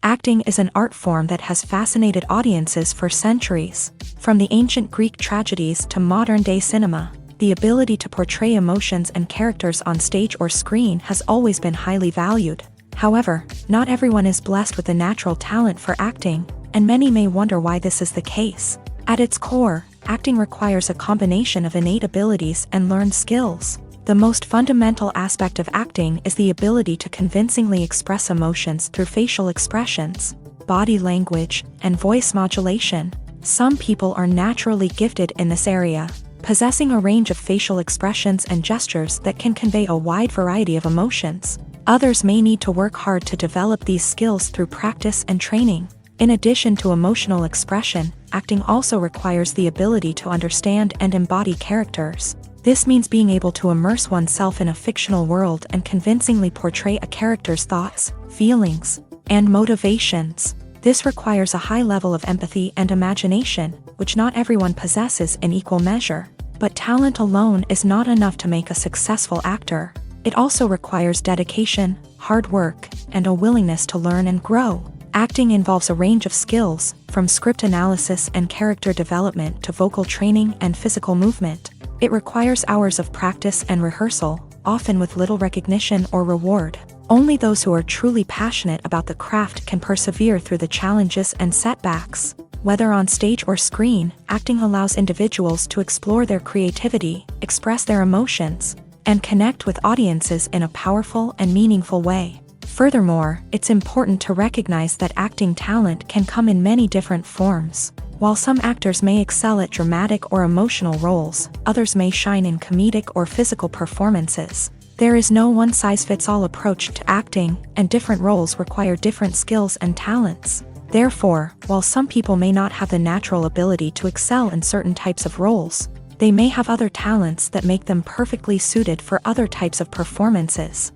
Acting is an art form that has fascinated audiences for centuries. From the ancient Greek tragedies to modern-day cinema, the ability to portray emotions and characters on stage or screen has always been highly valued. However, not everyone is blessed with a natural talent for acting, and many may wonder why this is the case. At its core, acting requires a combination of innate abilities and learned skills. The most fundamental aspect of acting is the ability to convincingly express emotions through facial expressions, body language, and voice modulation. Some people are naturally gifted in this area, possessing a range of facial expressions and gestures that can convey a wide variety of emotions. Others may need to work hard to develop these skills through practice and training. In addition to emotional expression, acting also requires the ability to understand and embody characters. This means being able to immerse oneself in a fictional world and convincingly portray a character's thoughts, feelings, and motivations. This requires a high level of empathy and imagination, which not everyone possesses in equal measure. But talent alone is not enough to make a successful actor. It also requires dedication, hard work, and a willingness to learn and grow. Acting involves a range of skills, from script analysis and character development to vocal training and physical movement. It requires hours of practice and rehearsal, often with little recognition or reward. Only those who are truly passionate about the craft can persevere through the challenges and setbacks. Whether on stage or screen, acting allows individuals to explore their creativity, express their emotions, and connect with audiences in a powerful and meaningful way. Furthermore, it's important to recognize that acting talent can come in many different forms. While some actors may excel at dramatic or emotional roles, others may shine in comedic or physical performances. There is no one-size-fits-all approach to acting, and different roles require different skills and talents. Therefore, while some people may not have the natural ability to excel in certain types of roles, they may have other talents that make them perfectly suited for other types of performances.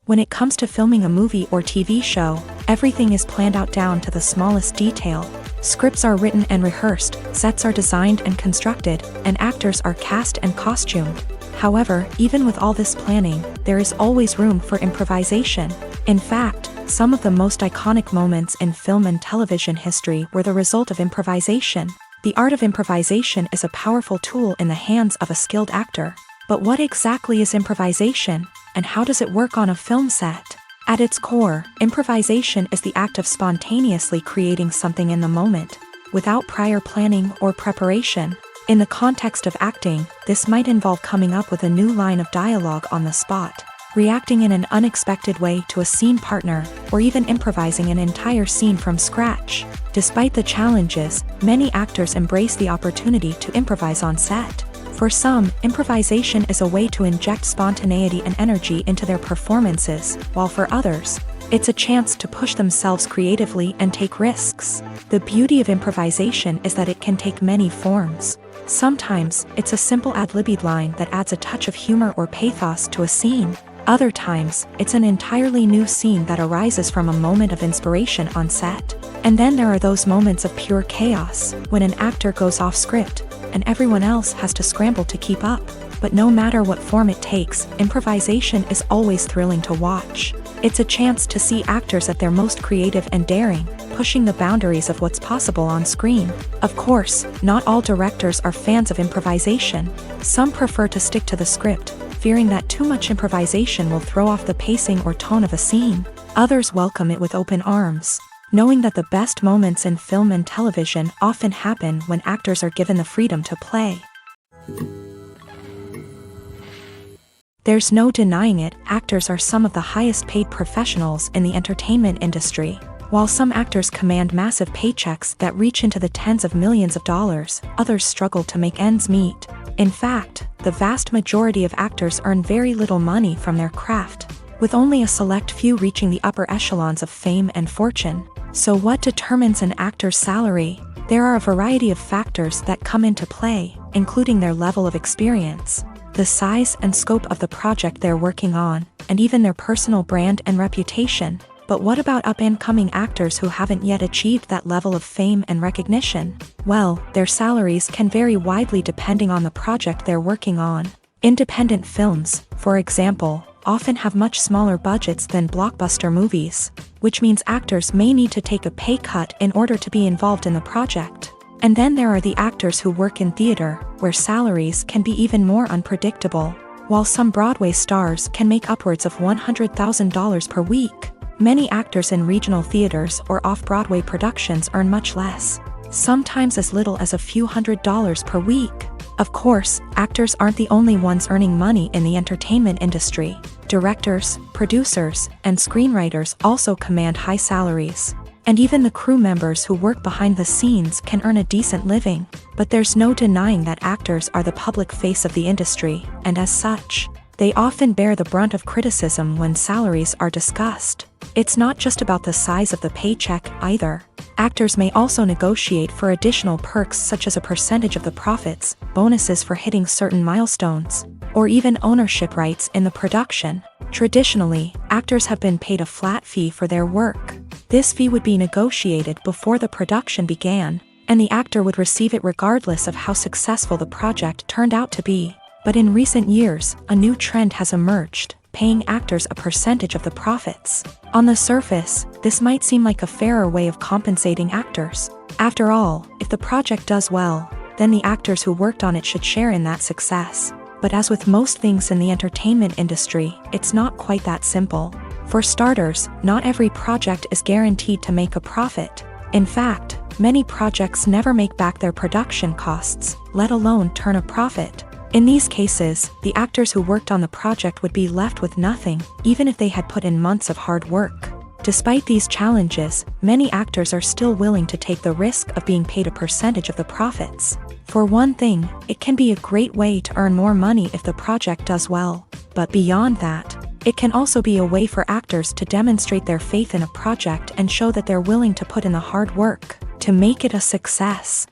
When it comes to filming a movie or TV show, everything is planned out down to the smallest detail. Scripts are written and rehearsed, sets are designed and constructed, and actors are cast and costumed. However, even with all this planning, there is always room for improvisation. In fact, some of the most iconic moments in film and television history were the result of improvisation. The art of improvisation is a powerful tool in the hands of a skilled actor. But what exactly is improvisation, and how does it work on a film set? At its core, improvisation is the act of spontaneously creating something in the moment, without prior planning or preparation. In the context of acting, this might involve coming up with a new line of dialogue on the spot, reacting in an unexpected way to a scene partner, or even improvising an entire scene from scratch. Despite the challenges, many actors embrace the opportunity to improvise on set. For some, improvisation is a way to inject spontaneity and energy into their performances, while for others, it's a chance to push themselves creatively and take risks. The beauty of improvisation is that it can take many forms. Sometimes, it's a simple ad-libbed line that adds a touch of humor or pathos to a scene. Other times, it's an entirely new scene that arises from a moment of inspiration on set. And then there are those moments of pure chaos, when an actor goes off script, and everyone else has to scramble to keep up. But no matter what form it takes, improvisation is always thrilling to watch. It's a chance to see actors at their most creative and daring, pushing the boundaries of what's possible on screen. Of course, not all directors are fans of improvisation. Some prefer to stick to the script, fearing that too much improvisation will throw off the pacing or tone of a scene. Others welcome it with open arms, knowing that the best moments in film and television often happen when actors are given the freedom to play. There's no denying it, actors are some of the highest paid professionals in the entertainment industry. While some actors command massive paychecks that reach into the tens of millions of dollars, others struggle to make ends meet. In fact, the vast majority of actors earn very little money from their craft, with only a select few reaching the upper echelons of fame and fortune. So what determines an actor's salary? There are a variety of factors that come into play, including their level of experience, the size and scope of the project they're working on, and even their personal brand and reputation. But what about up-and-coming actors who haven't yet achieved that level of fame and recognition? Well, their salaries can vary widely depending on the project they're working on. Independent films, for example, often have much smaller budgets than blockbuster movies, which means actors may need to take a pay cut in order to be involved in the project. And then there are the actors who work in theater, where salaries can be even more unpredictable. While some Broadway stars can make upwards of $100,000 per week, many actors in regional theaters or off-Broadway productions earn much less, sometimes as little as a few $100s per week. Of course, actors aren't the only ones earning money in the entertainment industry. Directors, producers, and screenwriters also command high salaries. And even the crew members who work behind the scenes can earn a decent living. But there's no denying that actors are the public face of the industry, and as such, they often bear the brunt of criticism when salaries are discussed. It's not just about the size of the paycheck, either. Actors may also negotiate for additional perks such as a percentage of the profits, bonuses for hitting certain milestones, or even ownership rights in the production. Traditionally, actors have been paid a flat fee for their work. This fee would be negotiated before the production began, and the actor would receive it regardless of how successful the project turned out to be. But in recent years, a new trend has emerged, paying actors a percentage of the profits. On the surface, this might seem like a fairer way of compensating actors. After all, if the project does well, then the actors who worked on it should share in that success. But as with most things in the entertainment industry, it's not quite that simple. For starters, not every project is guaranteed to make a profit. In fact, many projects never make back their production costs, let alone turn a profit. In these cases, the actors who worked on the project would be left with nothing, even if they had put in months of hard work. Despite these challenges, many actors are still willing to take the risk of being paid a percentage of the profits. For one thing, it can be a great way to earn more money if the project does well. But beyond that, it can also be a way for actors to demonstrate their faith in a project and show that they're willing to put in the hard work to make it a success.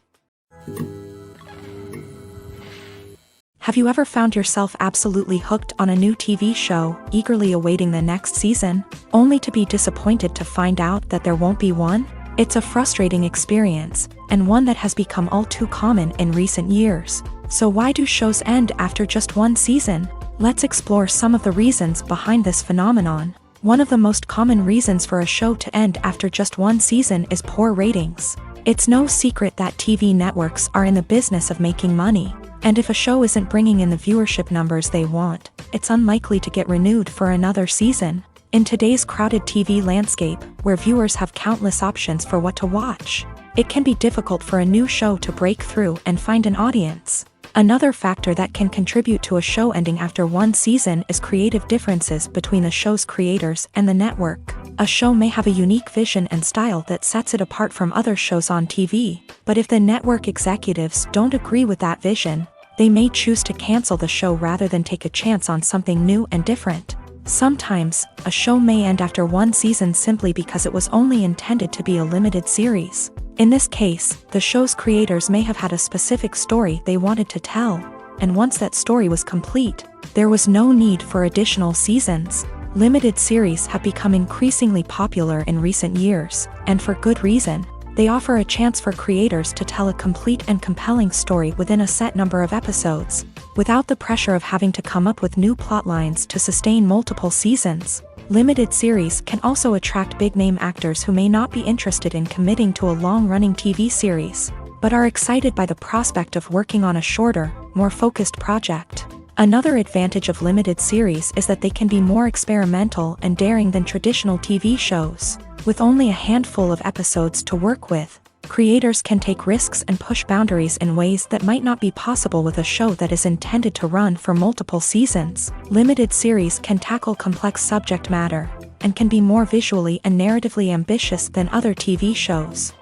Have you ever found yourself absolutely hooked on a new TV show, eagerly awaiting the next season, only to be disappointed to find out that there won't be one? It's a frustrating experience, and one that has become all too common in recent years. So why do shows end after just one season? Let's explore some of the reasons behind this phenomenon. One of the most common reasons for a show to end after just one season is poor ratings. It's no secret that TV networks are in the business of making money, and if a show isn't bringing in the viewership numbers they want, it's unlikely to get renewed for another season. In today's crowded TV landscape, where viewers have countless options for what to watch, it can be difficult for a new show to break through and find an audience. Another factor that can contribute to a show ending after one season is creative differences between the show's creators and the network. A show may have a unique vision and style that sets it apart from other shows on TV, but if the network executives don't agree with that vision, they may choose to cancel the show rather than take a chance on something new and different. Sometimes, a show may end after one season simply because it was only intended to be a limited series. In this case, the show's creators may have had a specific story they wanted to tell, and once that story was complete, there was no need for additional seasons. Limited series have become increasingly popular in recent years, and for good reason. They offer a chance for creators to tell a complete and compelling story within a set number of episodes, without the pressure of having to come up with new plot lines to sustain multiple seasons. Limited series can also attract big-name actors who may not be interested in committing to a long-running TV series, but are excited by the prospect of working on a shorter, more focused project. Another advantage of limited series is that they can be more experimental and daring than traditional TV shows. With only a handful of episodes to work with, creators can take risks and push boundaries in ways that might not be possible with a show that is intended to run for multiple seasons. Limited series can tackle complex subject matter, and can be more visually and narratively ambitious than other TV shows.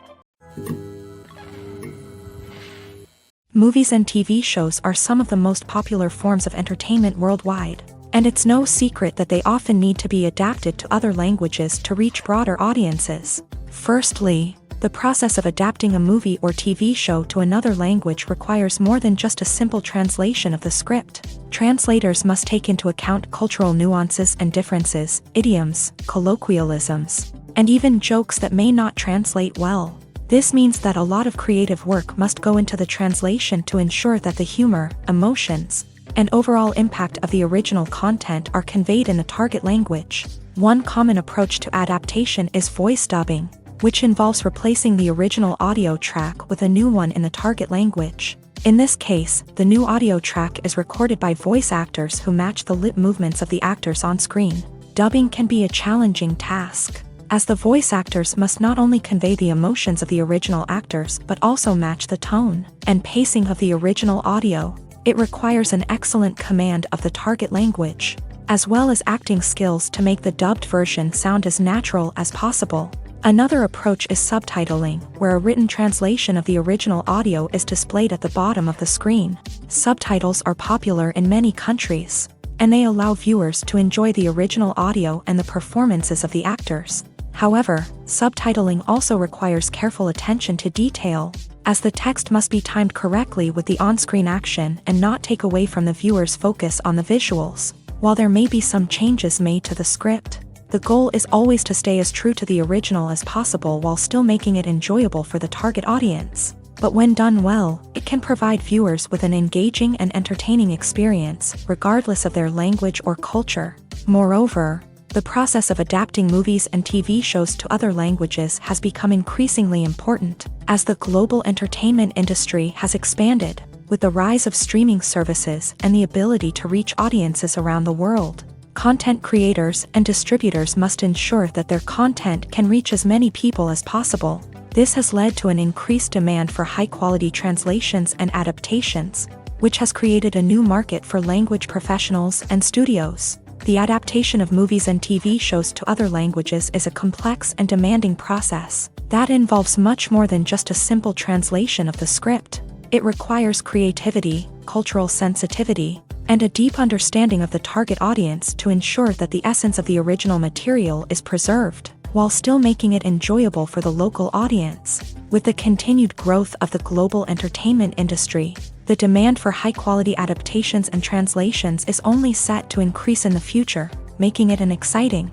Movies and TV shows are some of the most popular forms of entertainment worldwide, and it's no secret that they often need to be adapted to other languages to reach broader audiences. Firstly, the process of adapting a movie or TV show to another language requires more than just a simple translation of the script. Translators must take into account cultural nuances and differences, idioms, colloquialisms, and even jokes that may not translate well. This means that a lot of creative work must go into the translation to ensure that the humor, emotions, and overall impact of the original content are conveyed in the target language. One common approach to adaptation is voice dubbing, which involves replacing the original audio track with a new one in the target language. In this case, the new audio track is recorded by voice actors who match the lip movements of the actors on screen. Dubbing can be a challenging task, as the voice actors must not only convey the emotions of the original actors but also match the tone and pacing of the original audio. It requires an excellent command of the target language, as well as acting skills to make the dubbed version sound as natural as possible. Another approach is subtitling, where a written translation of the original audio is displayed at the bottom of the screen. Subtitles are popular in many countries, and they allow viewers to enjoy the original audio and the performances of the actors. However, subtitling also requires careful attention to detail, as the text must be timed correctly with the on-screen action and not take away from the viewer's focus on the visuals. While there may be some changes made to the script, the goal is always to stay as true to the original as possible while still making it enjoyable for the target audience. But when done well, it can provide viewers with an engaging and entertaining experience, regardless of their language or culture. Moreover, the process of adapting movies and TV shows to other languages has become increasingly important, as the global entertainment industry has expanded, with the rise of streaming services and the ability to reach audiences around the world. Content creators and distributors must ensure that their content can reach as many people as possible. This has led to an increased demand for high-quality translations and adaptations, which has created a new market for language professionals and studios. The adaptation of movies and TV shows to other languages is a complex and demanding process that involves much more than just a simple translation of the script. It requires creativity, cultural sensitivity, and a deep understanding of the target audience to ensure that the essence of the original material is preserved, while still making it enjoyable for the local audience. With the continued growth of the global entertainment industry, the demand for high-quality adaptations and translations is only set to increase in the future, making it an exciting.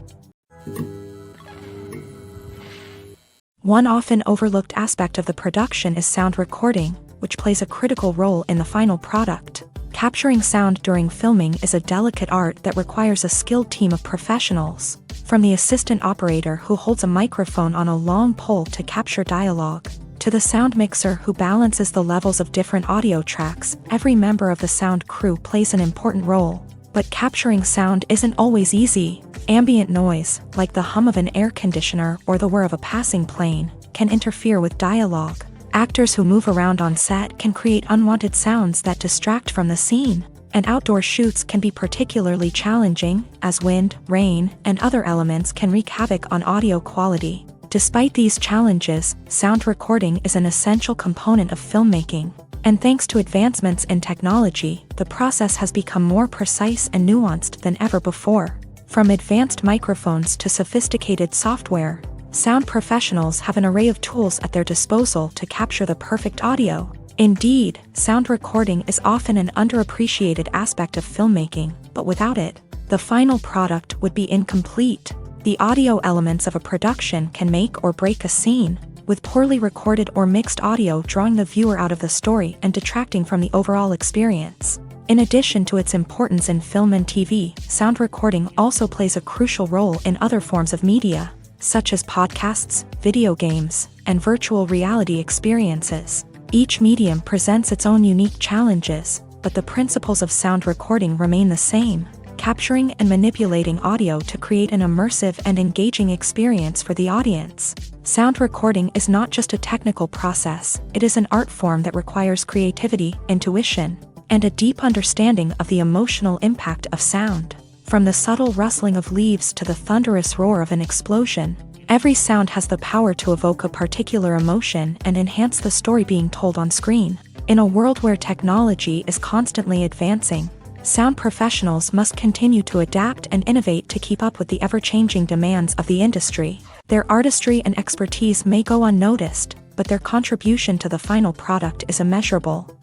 One often overlooked aspect of the production is sound recording, which plays a critical role in the final product. Capturing sound during filming is a delicate art that requires a skilled team of professionals, from the assistant operator who holds a microphone on a long pole to capture dialogue. To the sound mixer who balances the levels of different audio tracks, every member of the sound crew plays an important role. But capturing sound isn't always easy. Ambient noise, like the hum of an air conditioner or the whir of a passing plane, can interfere with dialogue. Actors who move around on set can create unwanted sounds that distract from the scene. And outdoor shoots can be particularly challenging, as wind, rain, and other elements can wreak havoc on audio quality. Despite these challenges, sound recording is an essential component of filmmaking. And thanks to advancements in technology, the process has become more precise and nuanced than ever before. From advanced microphones to sophisticated software, sound professionals have an array of tools at their disposal to capture the perfect audio. Indeed, sound recording is often an underappreciated aspect of filmmaking, but without it, the final product would be incomplete. The audio elements of a production can make or break a scene, with poorly recorded or mixed audio drawing the viewer out of the story and detracting from the overall experience. In addition to its importance in film and TV, sound recording also plays a crucial role in other forms of media, such as podcasts, video games, and virtual reality experiences. Each medium presents its own unique challenges, but the principles of sound recording remain the same, capturing and manipulating audio to create an immersive and engaging experience for the audience. Sound recording is not just a technical process, it is an art form that requires creativity, intuition, and a deep understanding of the emotional impact of sound. From the subtle rustling of leaves to the thunderous roar of an explosion, every sound has the power to evoke a particular emotion and enhance the story being told on screen. In a world where technology is constantly advancing, sound professionals must continue to adapt and innovate to keep up with the ever-changing demands of the industry. Their artistry and expertise may go unnoticed, but their contribution to the final product is immeasurable.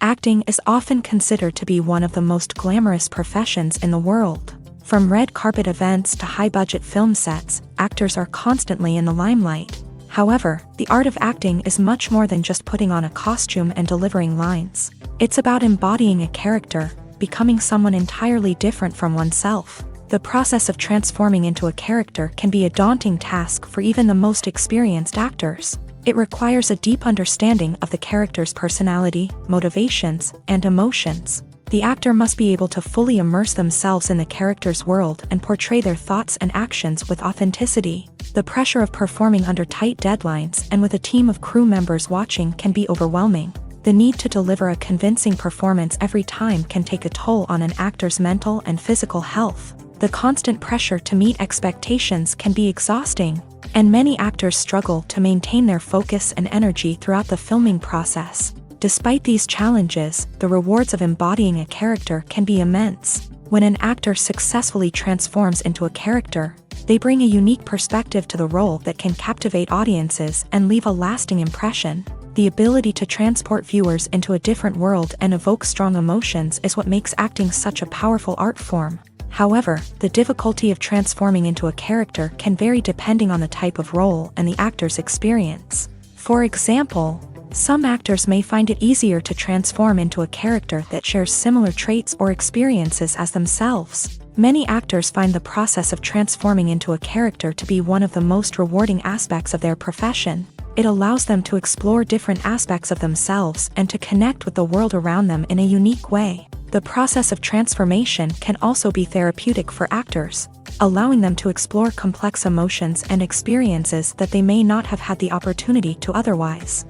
Acting is often considered to be one of the most glamorous professions in the world. From red carpet events to high-budget film sets, actors are constantly in the limelight. However, the art of acting is much more than just putting on a costume and delivering lines. It's about embodying a character, becoming someone entirely different from oneself. The process of transforming into a character can be a daunting task for even the most experienced actors. It requires a deep understanding of the character's personality, motivations, and emotions. The actor must be able to fully immerse themselves in the character's world and portray their thoughts and actions with authenticity. The pressure of performing under tight deadlines and with a team of crew members watching can be overwhelming. The need to deliver a convincing performance every time can take a toll on an actor's mental and physical health. The constant pressure to meet expectations can be exhausting, and many actors struggle to maintain their focus and energy throughout the filming process. Despite these challenges, the rewards of embodying a character can be immense. When an actor successfully transforms into a character, they bring a unique perspective to the role that can captivate audiences and leave a lasting impression. The ability to transport viewers into a different world and evoke strong emotions is what makes acting such a powerful art form. However, the difficulty of transforming into a character can vary depending on the type of role and the actor's experience. For example, some actors may find it easier to transform into a character that shares similar traits or experiences as themselves. Many actors find the process of transforming into a character to be one of the most rewarding aspects of their profession. It allows them to explore different aspects of themselves and to connect with the world around them in a unique way. The process of transformation can also be therapeutic for actors, allowing them to explore complex emotions and experiences that they may not have had the opportunity to otherwise.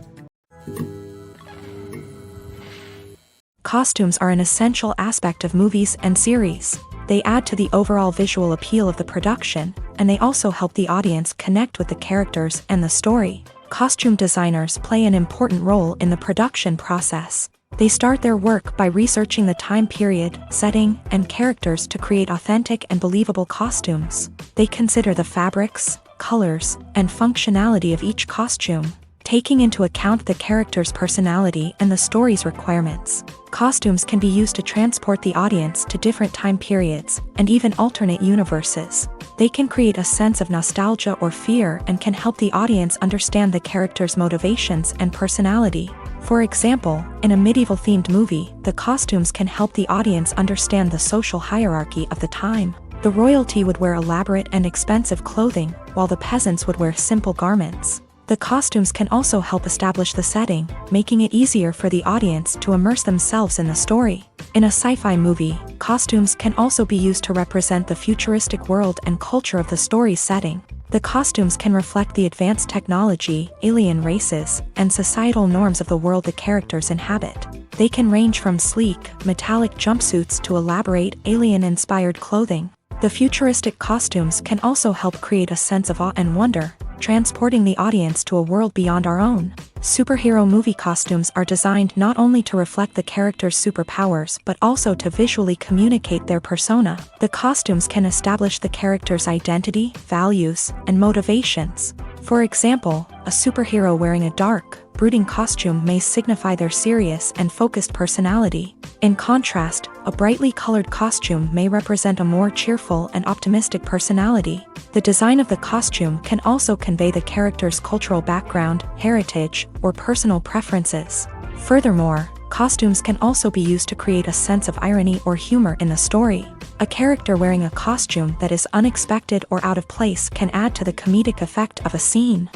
Costumes are an essential aspect of movies and series. They add to the overall visual appeal of the production, and they also help the audience connect with the characters and the story. Costume designers play an important role in the production process. They start their work by researching the time period, setting, and characters to create authentic and believable costumes. They consider the fabrics, colors, and functionality of each costume, taking into account the character's personality and the story's requirements. Costumes can be used to transport the audience to different time periods and even alternate universes. They can create a sense of nostalgia or fear and can help the audience understand the character's motivations and personality. For example, in a medieval-themed movie, the costumes can help the audience understand the social hierarchy of the time. The royalty would wear elaborate and expensive clothing, while the peasants would wear simple garments. The costumes can also help establish the setting, making it easier for the audience to immerse themselves in the story. In a sci-fi movie, costumes can also be used to represent the futuristic world and culture of the story's setting. The costumes can reflect the advanced technology, alien races, and societal norms of the world the characters inhabit. They can range from sleek, metallic jumpsuits to elaborate, alien-inspired clothing. The futuristic costumes can also help create a sense of awe and wonder, transporting the audience to a world beyond our own. Superhero movie costumes are designed not only to reflect the character's superpowers but also to visually communicate their persona. The costumes can establish the character's identity, values, and motivations. For example, a superhero wearing a dark, brooding costume may signify their serious and focused personality. In contrast, a brightly colored costume may represent a more cheerful and optimistic personality. The design of the costume can also convey the character's cultural background, heritage, or personal preferences. Furthermore, costumes can also be used to create a sense of irony or humor in the story. A character wearing a costume that is unexpected or out of place can add to the comedic effect of a scene.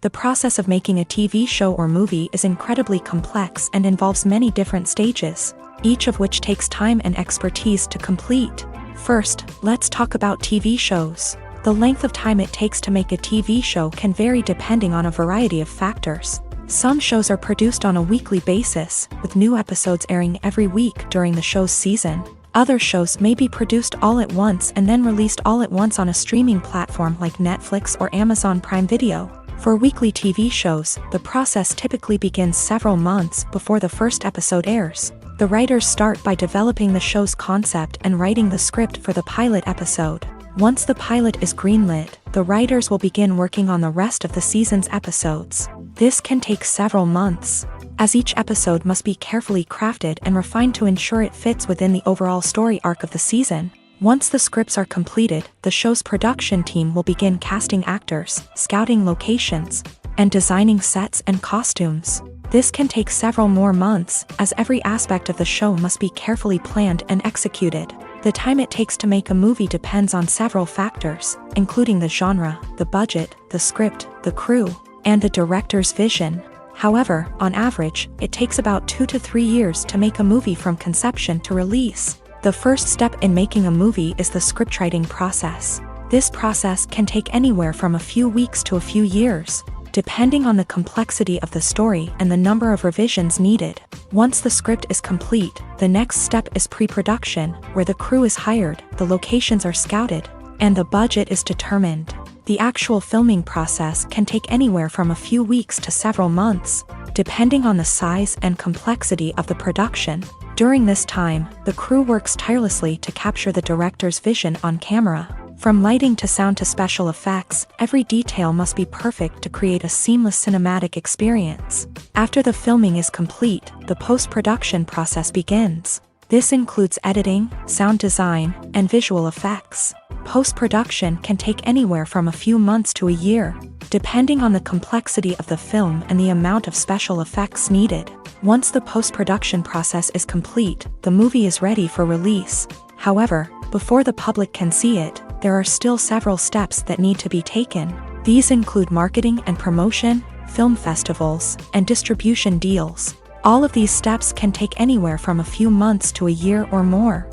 The process of making a TV show or movie is incredibly complex and involves many different stages, each of which takes time and expertise to complete. First, let's talk about TV shows. The length of time it takes to make a TV show can vary depending on a variety of factors. Some shows are produced on a weekly basis, with new episodes airing every week during the show's season. Other shows may be produced all at once and then released all at once on a streaming platform like Netflix or Amazon Prime Video. For weekly TV shows, the process typically begins several months before the first episode airs. The writers start by developing the show's concept and writing the script for the pilot episode. Once the pilot is greenlit, the writers will begin working on the rest of the season's episodes. This can take several months, as each episode must be carefully crafted and refined to ensure it fits within the overall story arc of the season. Once the scripts are completed, the show's production team will begin casting actors, scouting locations, and designing sets and costumes. This can take several more months, as every aspect of the show must be carefully planned and executed. The time it takes to make a movie depends on several factors, including the genre, the budget, the script, the crew, and the director's vision. However, on average, it takes about 2 to 3 years to make a movie from conception to release. The first step in making a movie is the scriptwriting process. This process can take anywhere from a few weeks to a few years, depending on the complexity of the story and the number of revisions needed. Once the script is complete, the next step is pre-production, where the crew is hired, the locations are scouted, and the budget is determined. The actual filming process can take anywhere from a few weeks to several months, depending on the size and complexity of the production. During this time, the crew works tirelessly to capture the director's vision on camera. From lighting to sound to special effects, every detail must be perfect to create a seamless cinematic experience. After the filming is complete, the post-production process begins. This includes editing, sound design, and visual effects. Post-production can take anywhere from a few months to a year, depending on the complexity of the film and the amount of special effects needed. Once the post-production process is complete, the movie is ready for release. However, before the public can see it, there are still several steps that need to be taken. These include marketing and promotion, film festivals, and distribution deals. All of these steps can take anywhere from a few months to a year or more.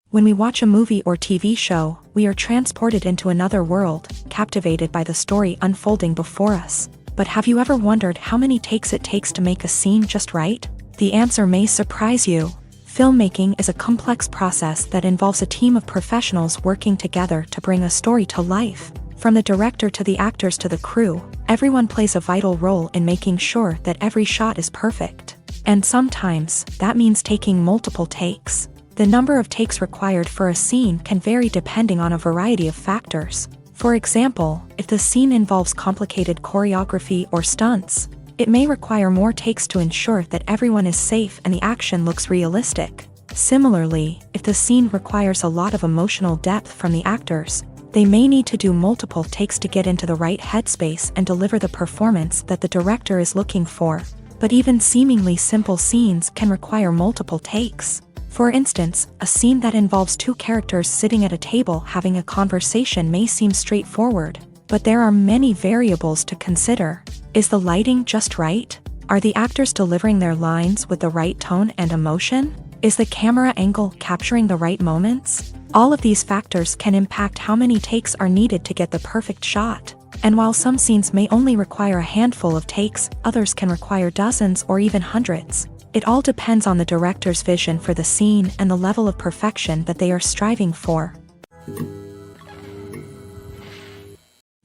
When we watch a movie or TV show, we are transported into another world, captivated by the story unfolding before us. But have you ever wondered how many takes it takes to make a scene just right? The answer may surprise you. Filmmaking is a complex process that involves a team of professionals working together to bring a story to life. From the director to the actors to the crew, everyone plays a vital role in making sure that every shot is perfect. And sometimes, that means taking multiple takes. The number of takes required for a scene can vary depending on a variety of factors. For example, if the scene involves complicated choreography or stunts, it may require more takes to ensure that everyone is safe and the action looks realistic. Similarly, if the scene requires a lot of emotional depth from the actors, they may need to do multiple takes to get into the right headspace and deliver the performance that the director is looking for. but even seemingly simple scenes can require multiple takes. For instance, a scene that involves two characters sitting at a table having a conversation may seem straightforward, but there are many variables to consider. Is the lighting just right? Are the actors delivering their lines with the right tone and emotion? Is the camera angle capturing the right moments? All of these factors can impact how many takes are needed to get the perfect shot. And while some scenes may only require a handful of takes, others can require dozens or even hundreds. It all depends on the director's vision for the scene and the level of perfection that they are striving for.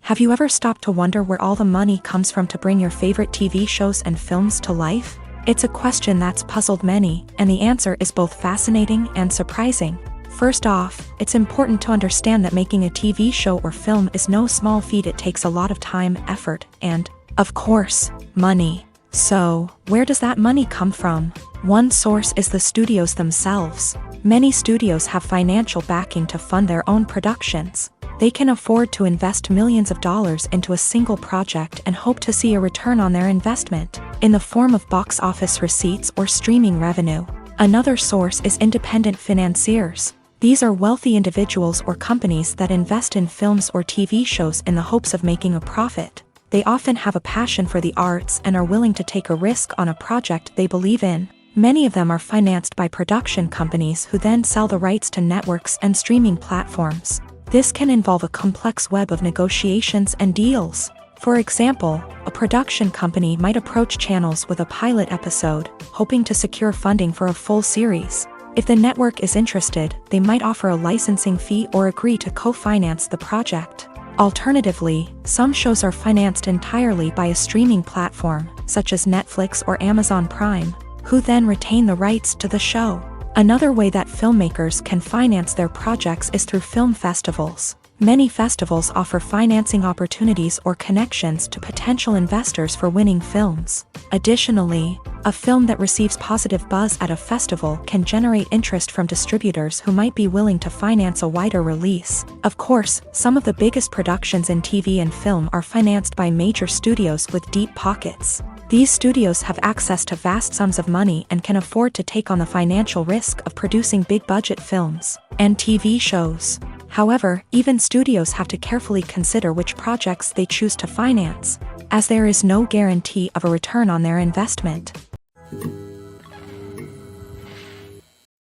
Have you ever stopped to wonder where all the money comes from to bring your favorite TV shows and films to life? It's a question that's puzzled many, and the answer is both fascinating and surprising. First off, it's important to understand that making a TV show or film is no small feat. It takes a lot of time, effort, and, of course, money. So, where does that money come from? One source is the studios themselves. Many studios have financial backing to fund their own productions. They can afford to invest millions of dollars into a single project and hope to see a return on their investment, in the form of box office receipts or streaming revenue. Another source is independent financiers. These are wealthy individuals or companies that invest in films or TV shows in the hopes of making a profit. They often have a passion for the arts and are willing to take a risk on a project they believe in. Many of them are financed by production companies who then sell the rights to networks and streaming platforms. This can involve a complex web of negotiations and deals. For example, a production company might approach channels with a pilot episode, hoping to secure funding for a full series. If the network is interested, they might offer a licensing fee or agree to co-finance the project. Alternatively, some shows are financed entirely by a streaming platform, such as Netflix or Amazon Prime, who then retain the rights to the show. Another way that filmmakers can finance their projects is through film festivals. Many festivals offer financing opportunities or connections to potential investors for winning films. Additionally, a film that receives positive buzz at a festival can generate interest from distributors who might be willing to finance a wider release. Of course, some of the biggest productions in TV and film are financed by major studios with deep pockets. These studios have access to vast sums of money and can afford to take on the financial risk of producing big-budget films and TV shows. However, even studios have to carefully consider which projects they choose to finance, as there is no guarantee of a return on their investment.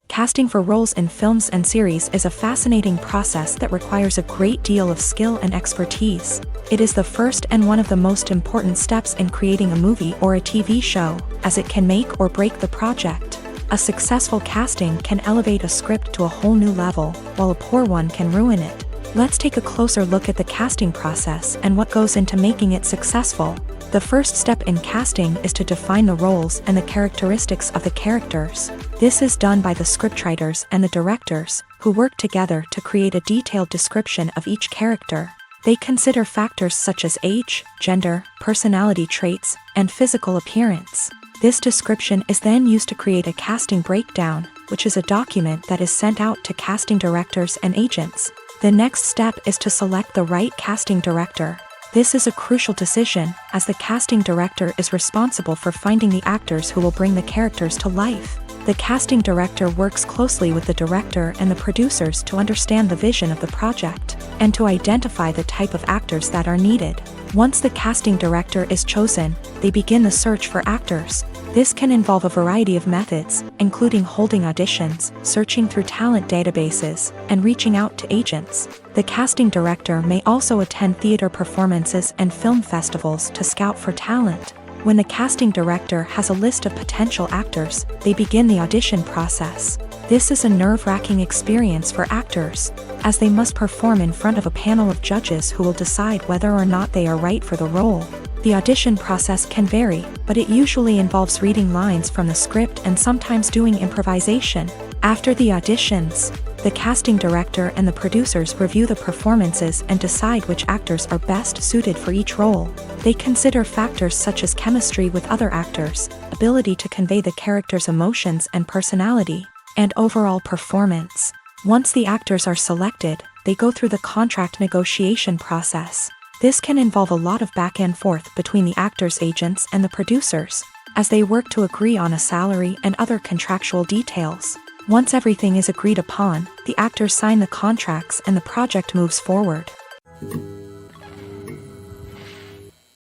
Casting for roles in films and series is a fascinating process that requires a great deal of skill and expertise. It is the first and one of the most important steps in creating a movie or a TV show, as it can make or break the project. A successful casting can elevate a script to a whole new level, while a poor one can ruin it. Let's take a closer look at the casting process and what goes into making it successful. The first step in casting is to define the roles and the characteristics of the characters. This is done by the scriptwriters and the directors, who work together to create a detailed description of each character. They consider factors such as age, gender, personality traits, and physical appearance. This description is then used to create a casting breakdown, which is a document that is sent out to casting directors and agents. The next step is to select the right casting director. This is a crucial decision, as the casting director is responsible for finding the actors who will bring the characters to life. The casting director works closely with the director and the producers to understand the vision of the project, and to identify the type of actors that are needed. Once the casting director is chosen, they begin the search for actors. This can involve a variety of methods, including holding auditions, searching through talent databases, and reaching out to agents. The casting director may also attend theater performances and film festivals to scout for talent. When the casting director has a list of potential actors, they begin the audition process. This is a nerve-wracking experience for actors, as they must perform in front of a panel of judges who will decide whether or not they are right for the role. The audition process can vary, but it usually involves reading lines from the script and sometimes doing improvisation. After the auditions, the casting director and the producers review the performances and decide which actors are best suited for each role. They consider factors such as chemistry with other actors, ability to convey the character's emotions and personality, and overall performance. Once the actors are selected, they go through the contract negotiation process. This can involve a lot of back and forth between the actors' agents and the producers. as they work to agree on a salary and other contractual details. Once everything is agreed upon, the actors sign the contracts and the project moves forward.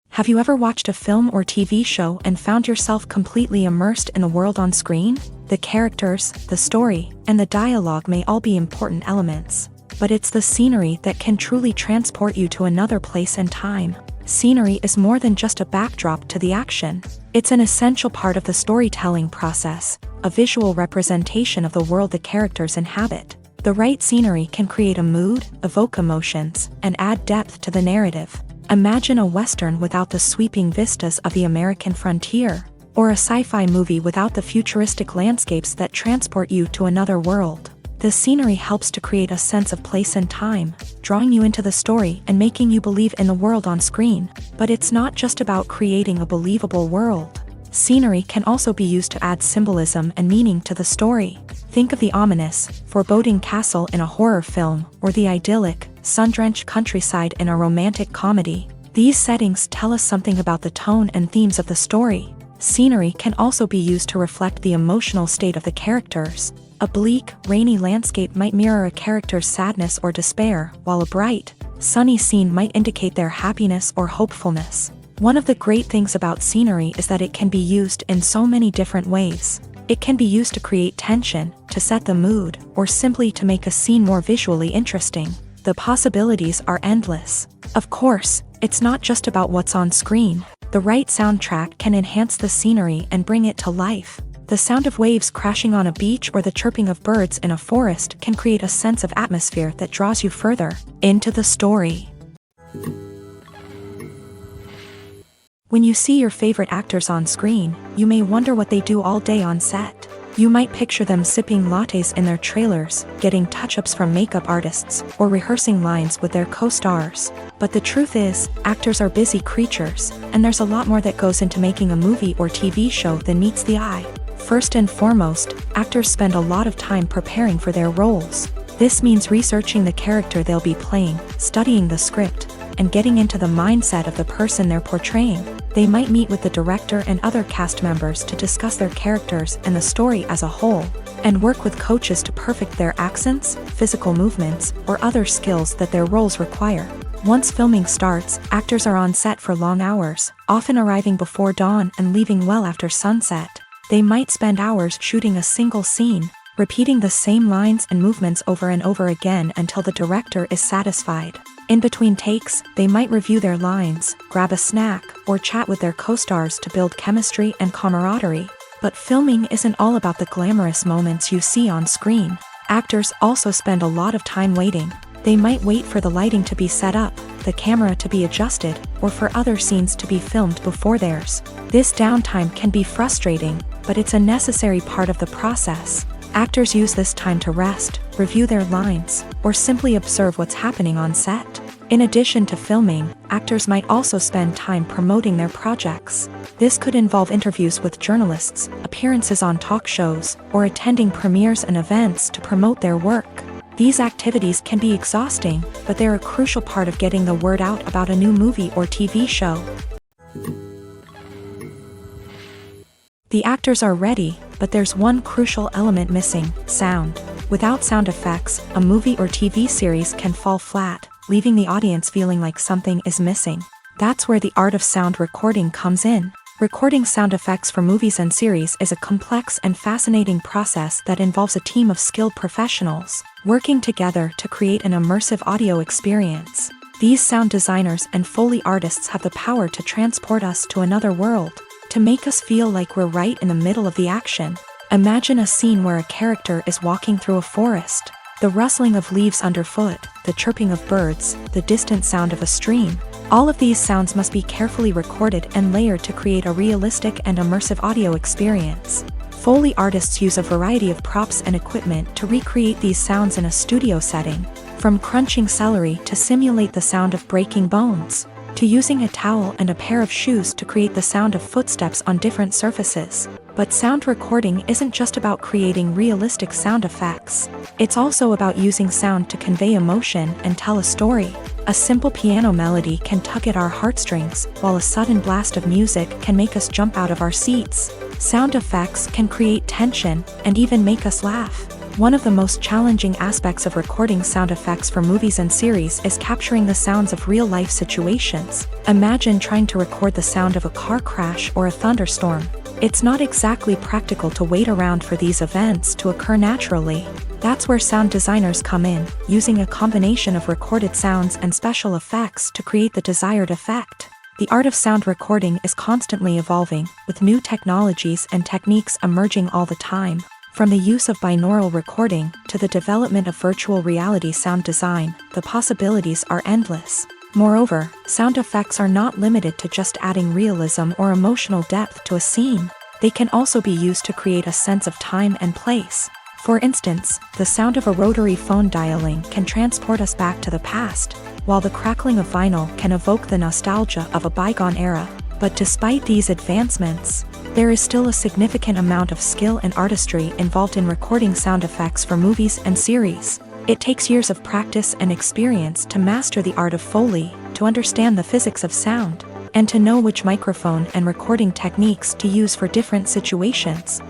Have you ever watched a film or TV show and found yourself completely immersed in the world on screen? The characters, the story, and the dialogue may all be important elements, but it's the scenery that can truly transport you to another place and time. Scenery is more than just a backdrop to the action. It's an essential part of the storytelling process, a visual representation of the world the characters inhabit. The right scenery can create a mood, evoke emotions, and add depth to the narrative. Imagine a Western without the sweeping vistas of the American frontier, or a sci-fi movie without the futuristic landscapes that transport you to another world. The scenery helps to create a sense of place and time, drawing you into the story and making you believe in the world on screen. But it's not just about creating a believable world. Scenery can also be used to add symbolism and meaning to the story. Think of the ominous, foreboding castle in a horror film, or the idyllic, sun-drenched countryside in a romantic comedy. These settings tell us something about the tone and themes of the story. Scenery can also be used to reflect the emotional state of the characters. A bleak, rainy landscape might mirror a character's sadness or despair, while a bright, sunny scene might indicate their happiness or hopefulness. One of the great things about scenery is that it can be used in so many different ways. It can be used to create tension, to set the mood, or simply to make a scene more visually interesting. The possibilities are endless. Of course, it's not just about what's on screen. The right soundtrack can enhance the scenery and bring it to life. The sound of waves crashing on a beach or the chirping of birds in a forest can create a sense of atmosphere that draws you further into the story. When you see your favorite actors on screen, you may wonder what they do all day on set. You might picture them sipping lattes in their trailers, getting touch-ups from makeup artists, or rehearsing lines with their co-stars. But the truth is, actors are busy creatures, and there's a lot more that goes into making a movie or TV show than meets the eye. First and foremost, actors spend a lot of time preparing for their roles. This means researching the character they'll be playing, studying the script, and getting into the mindset of the person they're portraying. They might meet with the director and other cast members to discuss their characters and the story as a whole, and work with coaches to perfect their accents, physical movements, or other skills that their roles require. Once filming starts, actors are on set for long hours, often arriving before dawn and leaving well after sunset. They might spend hours shooting a single scene, repeating the same lines and movements over and over again until the director is satisfied. In between takes, they might review their lines, grab a snack, or chat with their co-stars to build chemistry and camaraderie. But filming isn't all about the glamorous moments you see on screen. Actors also spend a lot of time waiting. They might wait for the lighting to be set up, the camera to be adjusted, or for other scenes to be filmed before theirs. This downtime can be frustrating, but it's a necessary part of the process. Actors use this time to rest, review their lines, or simply observe what's happening on set. In addition to filming, actors might also spend time promoting their projects. This could involve interviews with journalists, appearances on talk shows, or attending premieres and events to promote their work. These activities can be exhausting, but they're a crucial part of getting the word out about a new movie or TV show. The actors are ready, but there's one crucial element missing: sound. Without sound effects, a movie or TV series can fall flat, leaving the audience feeling like something is missing. That's where the art of sound recording comes in. Recording sound effects for movies and series is a complex and fascinating process that involves a team of skilled professionals working together to create an immersive audio experience. These sound designers and Foley artists have the power to transport us to another world, to make us feel like we're right in the middle of the action. Imagine a scene where a character is walking through a forest. The rustling of leaves underfoot, the chirping of birds, the distant sound of a stream. All of these sounds must be carefully recorded and layered to create a realistic and immersive audio experience. Foley artists use a variety of props and equipment to recreate these sounds in a studio setting, from crunching celery to simulate the sound of breaking bones, to using a towel and a pair of shoes to create the sound of footsteps on different surfaces. But sound recording isn't just about creating realistic sound effects. It's also about using sound to convey emotion and tell a story. A simple piano melody can tug at our heartstrings, while a sudden blast of music can make us jump out of our seats. Sound effects can create tension and even make us laugh. One of the most challenging aspects of recording sound effects for movies and series is capturing the sounds of real-life situations. Imagine trying to record the sound of a car crash or a thunderstorm. It's not exactly practical to wait around for these events to occur naturally. That's where sound designers come in, using a combination of recorded sounds and special effects to create the desired effect. The art of sound recording is constantly evolving, with new technologies and techniques emerging all the time. From the use of binaural recording to the development of virtual reality sound design, the possibilities are endless. Moreover, sound effects are not limited to just adding realism or emotional depth to a scene. They can also be used to create a sense of time and place. For instance, the sound of a rotary phone dialing can transport us back to the past, while the crackling of vinyl can evoke the nostalgia of a bygone era. But despite these advancements, there is still a significant amount of skill and artistry involved in recording sound effects for movies and series. It takes years of practice and experience to master the art of Foley, to understand the physics of sound, and to know which microphone and recording techniques to use for different situations.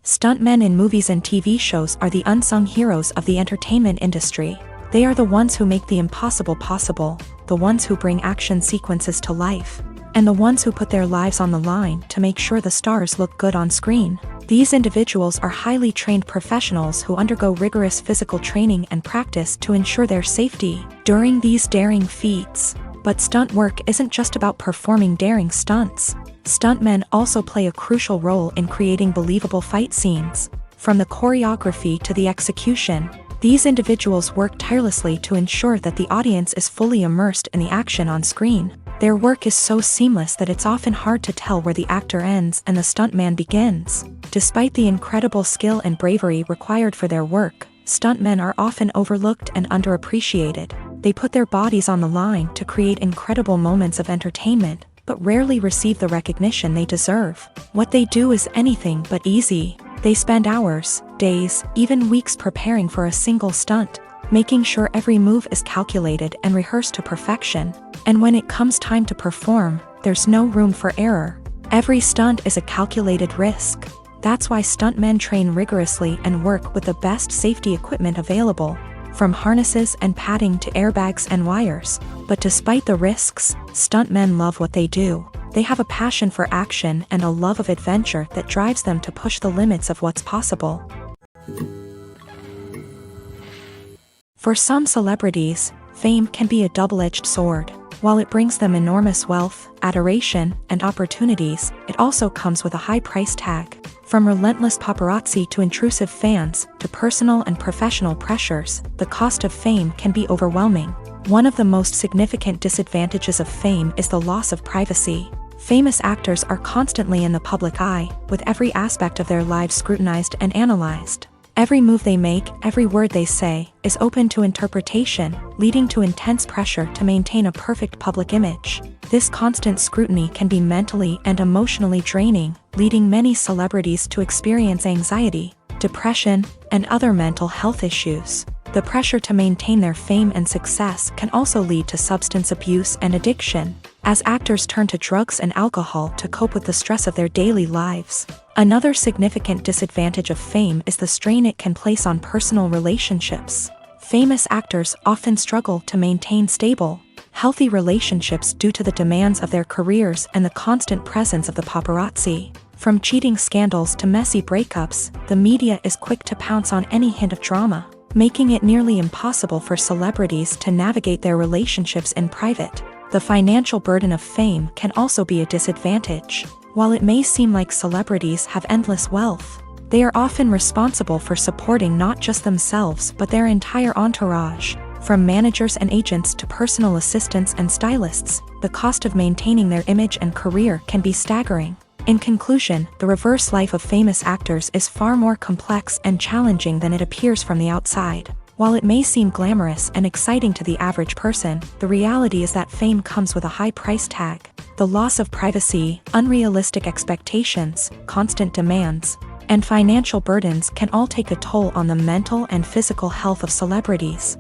Stuntmen in movies and TV shows are the unsung heroes of the entertainment industry. They are the ones who make the impossible possible, the ones who bring action sequences to life, and the ones who put their lives on the line to make sure the stars look good on screen. These individuals are highly trained professionals who undergo rigorous physical training and practice to ensure their safety during these daring feats. But stunt work isn't just about performing daring stunts. Stuntmen also play a crucial role in creating believable fight scenes. From the choreography to the execution, these individuals work tirelessly to ensure that the audience is fully immersed in the action on screen. Their work is so seamless that it's often hard to tell where the actor ends and the stuntman begins. Despite the incredible skill and bravery required for their work, stuntmen are often overlooked and underappreciated. They put their bodies on the line to create incredible moments of entertainment, but rarely receive the recognition they deserve. What they do is anything but easy. They spend hours, days, even weeks preparing for a single stunt, making sure every move is calculated and rehearsed to perfection. And when it comes time to perform, there's no room for error. Every stunt is a calculated risk. That's why stuntmen train rigorously and work with the best safety equipment available, from harnesses and padding to airbags and wires. But despite the risks, stuntmen love what they do. They have a passion for action and a love of adventure that drives them to push the limits of what's possible. For some celebrities, fame can be a double-edged sword. While it brings them enormous wealth, adoration, and opportunities, it also comes with a high price tag. From relentless paparazzi to intrusive fans, to personal and professional pressures, the cost of fame can be overwhelming. One of the most significant disadvantages of fame is the loss of privacy. Famous actors are constantly in the public eye, with every aspect of their lives scrutinized and analyzed. Every move they make, every word they say, is open to interpretation, leading to intense pressure to maintain a perfect public image. This constant scrutiny can be mentally and emotionally draining, leading many celebrities to experience anxiety, depression, and other mental health issues. The pressure to maintain their fame and success can also lead to substance abuse and addiction, as actors turn to drugs and alcohol to cope with the stress of their daily lives. Another significant disadvantage of fame is the strain it can place on personal relationships. Famous actors often struggle to maintain stable, healthy relationships due to the demands of their careers and the constant presence of the paparazzi. From cheating scandals to messy breakups, the media is quick to pounce on any hint of drama, making it nearly impossible for celebrities to navigate their relationships in private. The financial burden of fame can also be a disadvantage. While it may seem like celebrities have endless wealth, they are often responsible for supporting not just themselves but their entire entourage. From managers and agents to personal assistants and stylists, the cost of maintaining their image and career can be staggering. In conclusion, the reverse life of famous actors is far more complex and challenging than it appears from the outside. While it may seem glamorous and exciting to the average person, the reality is that fame comes with a high price tag. The loss of privacy, unrealistic expectations, constant demands, and financial burdens can all take a toll on the mental and physical health of celebrities.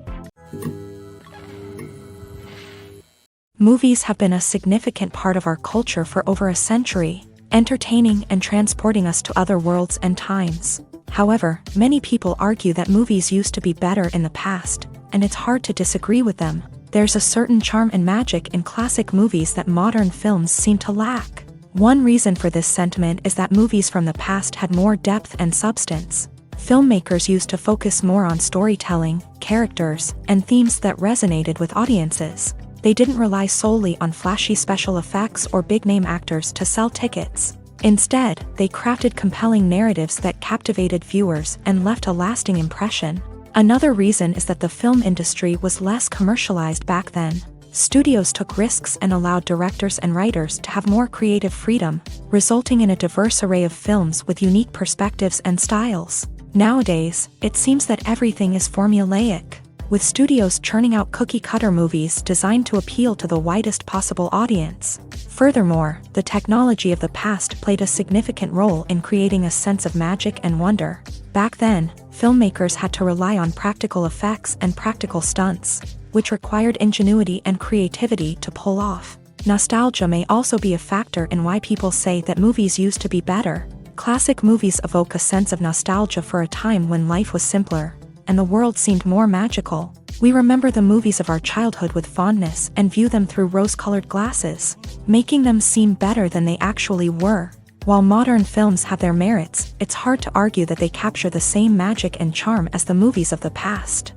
Movies have been a significant part of our culture for over a century, entertaining and transporting us to other worlds and times. However, many people argue that movies used to be better in the past, and it's hard to disagree with them. There's a certain charm and magic in classic movies that modern films seem to lack. One reason for this sentiment is that movies from the past had more depth and substance. Filmmakers used to focus more on storytelling, characters, and themes that resonated with audiences. They didn't rely solely on flashy special effects or big-name actors to sell tickets. Instead, they crafted compelling narratives that captivated viewers and left a lasting impression. Another reason is that the film industry was less commercialized back then. Studios took risks and allowed directors and writers to have more creative freedom, resulting in a diverse array of films with unique perspectives and styles. Nowadays, it seems that everything is formulaic, with studios churning out cookie-cutter movies designed to appeal to the widest possible audience. Furthermore, the technology of the past played a significant role in creating a sense of magic and wonder. Back then, filmmakers had to rely on practical effects and practical stunts, which required ingenuity and creativity to pull off. Nostalgia may also be a factor in why people say that movies used to be better. Classic movies evoke a sense of nostalgia for a time when life was simpler, and the world seemed more magical. We remember the movies of our childhood with fondness and view them through rose-colored glasses, making them seem better than they actually were. While modern films have their merits, it's hard to argue that they capture the same magic and charm as the movies of the past.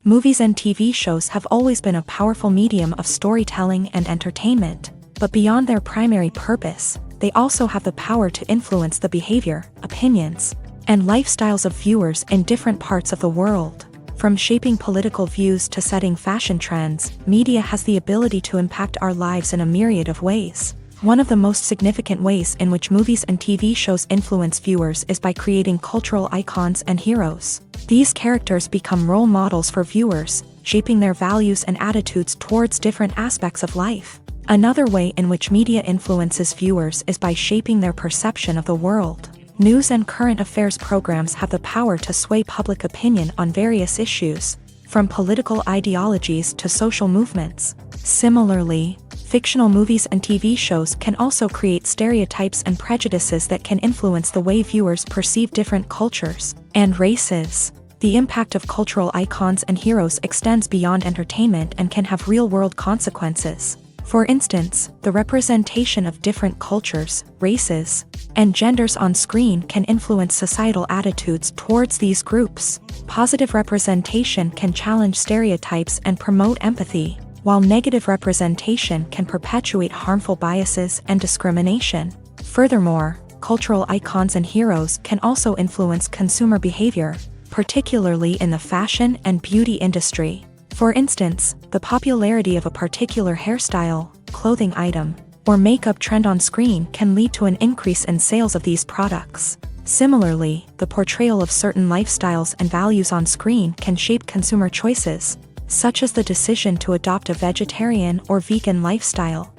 Movies and TV shows have always been a powerful medium of storytelling and entertainment, but beyond their primary purpose, they also have the power to influence the behavior, opinions, and lifestyles of viewers in different parts of the world. From shaping political views to setting fashion trends, media has the ability to impact our lives in a myriad of ways. One of the most significant ways in which movies and TV shows influence viewers is by creating cultural icons and heroes. These characters become role models for viewers, shaping their values and attitudes towards different aspects of life. Another way in which media influences viewers is by shaping their perception of the world. News and current affairs programs have the power to sway public opinion on various issues, from political ideologies to social movements. Similarly, fictional movies and TV shows can also create stereotypes and prejudices that can influence the way viewers perceive different cultures and races. The impact of cultural icons and heroes extends beyond entertainment and can have real-world consequences. For instance, the representation of different cultures, races, and genders on screen can influence societal attitudes towards these groups. Positive representation can challenge stereotypes and promote empathy, while negative representation can perpetuate harmful biases and discrimination. Furthermore, cultural icons and heroes can also influence consumer behavior, particularly in the fashion and beauty industry. For instance, the popularity of a particular hairstyle, clothing item, or makeup trend on screen can lead to an increase in sales of these products. Similarly, the portrayal of certain lifestyles and values on screen can shape consumer choices, such as the decision to adopt a vegetarian or vegan lifestyle.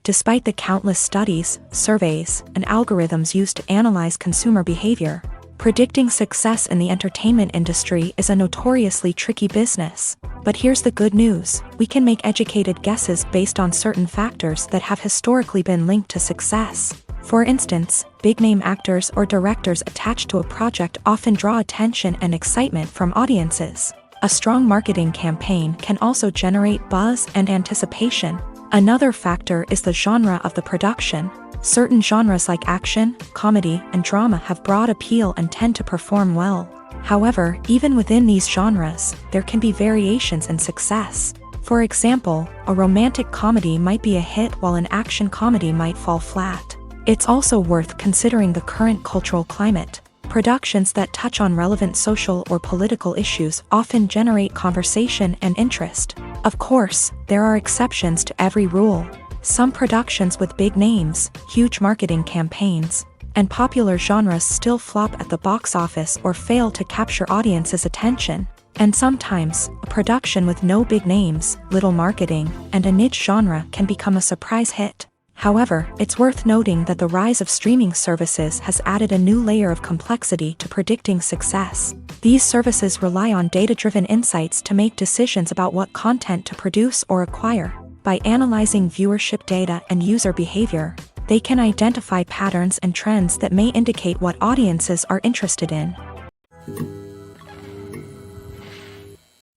Despite the countless studies, surveys, and algorithms used to analyze consumer behavior, predicting success in the entertainment industry is a notoriously tricky business. But here's the good news: we can make educated guesses based on certain factors that have historically been linked to success. For instance, big-name actors or directors attached to a project often draw attention and excitement from audiences. A strong marketing campaign can also generate buzz and anticipation. Another factor is the genre of the production. Certain genres like action, comedy, and drama have broad appeal and tend to perform well. However, even within these genres, there can be variations in success. For example, a romantic comedy might be a hit while an action comedy might fall flat. It's also worth considering the current cultural climate. Productions that touch on relevant social or political issues often generate conversation and interest. Of course, there are exceptions to every rule. Some productions with big names, huge marketing campaigns, and popular genres still flop at the box office or fail to capture audiences' attention. And sometimes, a production with no big names, little marketing, and a niche genre can become a surprise hit. However, it's worth noting that the rise of streaming services has added a new layer of complexity to predicting success. These services rely on data-driven insights to make decisions about what content to produce or acquire. By analyzing viewership data and user behavior, they can identify patterns and trends that may indicate what audiences are interested in.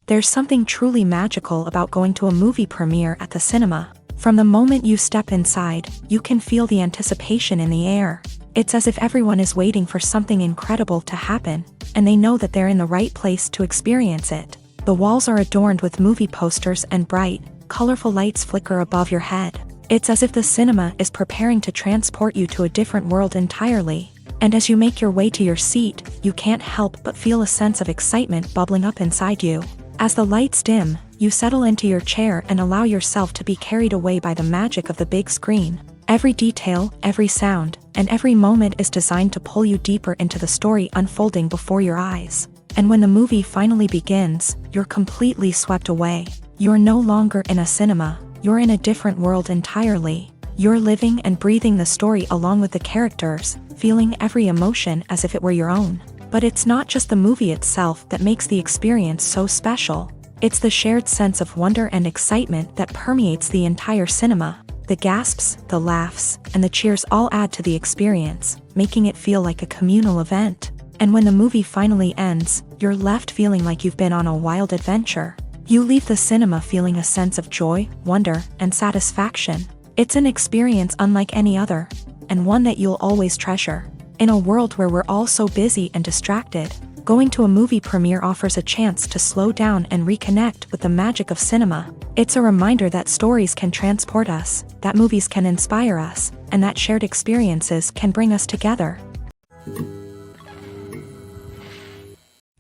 There's something truly magical about going to a movie premiere at the cinema. From the moment you step inside, you can feel the anticipation in the air. It's as if everyone is waiting for something incredible to happen, and they know that they're in the right place to experience it. The walls are adorned with movie posters and bright, colorful lights flicker above your head. It's as if the cinema is preparing to transport you to a different world entirely. And as you make your way to your seat, you can't help but feel a sense of excitement bubbling up inside you. As the lights dim, you settle into your chair and allow yourself to be carried away by the magic of the big screen. Every detail, every sound, and every moment is designed to pull you deeper into the story unfolding before your eyes. And when the movie finally begins, you're completely swept away. You're no longer in a cinema, you're in a different world entirely. You're living and breathing the story along with the characters, feeling every emotion as if it were your own. But it's not just the movie itself that makes the experience so special. It's the shared sense of wonder and excitement that permeates the entire cinema. The gasps, the laughs, and the cheers all add to the experience, making it feel like a communal event. And when the movie finally ends, you're left feeling like you've been on a wild adventure. You leave the cinema feeling a sense of joy, wonder, and satisfaction. It's an experience unlike any other, and one that you'll always treasure. In a world where we're all so busy and distracted, going to a movie premiere offers a chance to slow down and reconnect with the magic of cinema. It's a reminder that stories can transport us, that movies can inspire us, and that shared experiences can bring us together.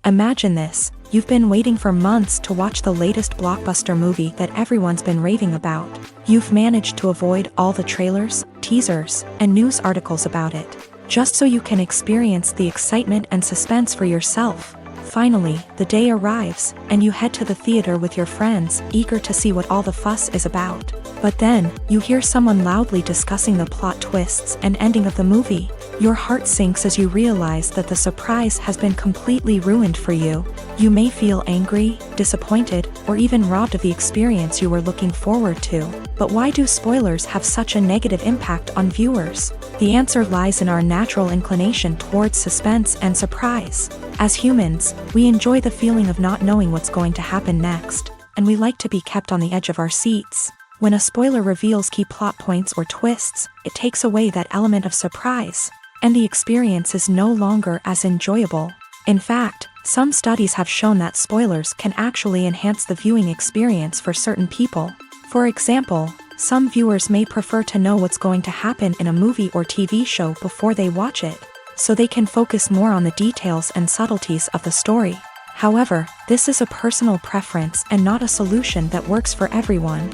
Imagine this: you've been waiting for months to watch the latest blockbuster movie that everyone's been raving about. You've managed to avoid all the trailers, teasers, and news articles about it, just so you can experience the excitement and suspense for yourself. Finally, the day arrives, and you head to the theater with your friends, eager to see what all the fuss is about. But then, you hear someone loudly discussing the plot twists and ending of the movie. Your heart sinks as you realize that the surprise has been completely ruined for you. You may feel angry, disappointed, or even robbed of the experience you were looking forward to. But why do spoilers have such a negative impact on viewers? The answer lies in our natural inclination towards suspense and surprise. As humans, we enjoy the feeling of not knowing what's going to happen next, and we like to be kept on the edge of our seats. When a spoiler reveals key plot points or twists, it takes away that element of surprise, and the experience is no longer as enjoyable. In fact, some studies have shown that spoilers can actually enhance the viewing experience for certain people. For example, some viewers may prefer to know what's going to happen in a movie or TV show before they watch it, so they can focus more on the details and subtleties of the story. However, this is a personal preference and not a solution that works for everyone.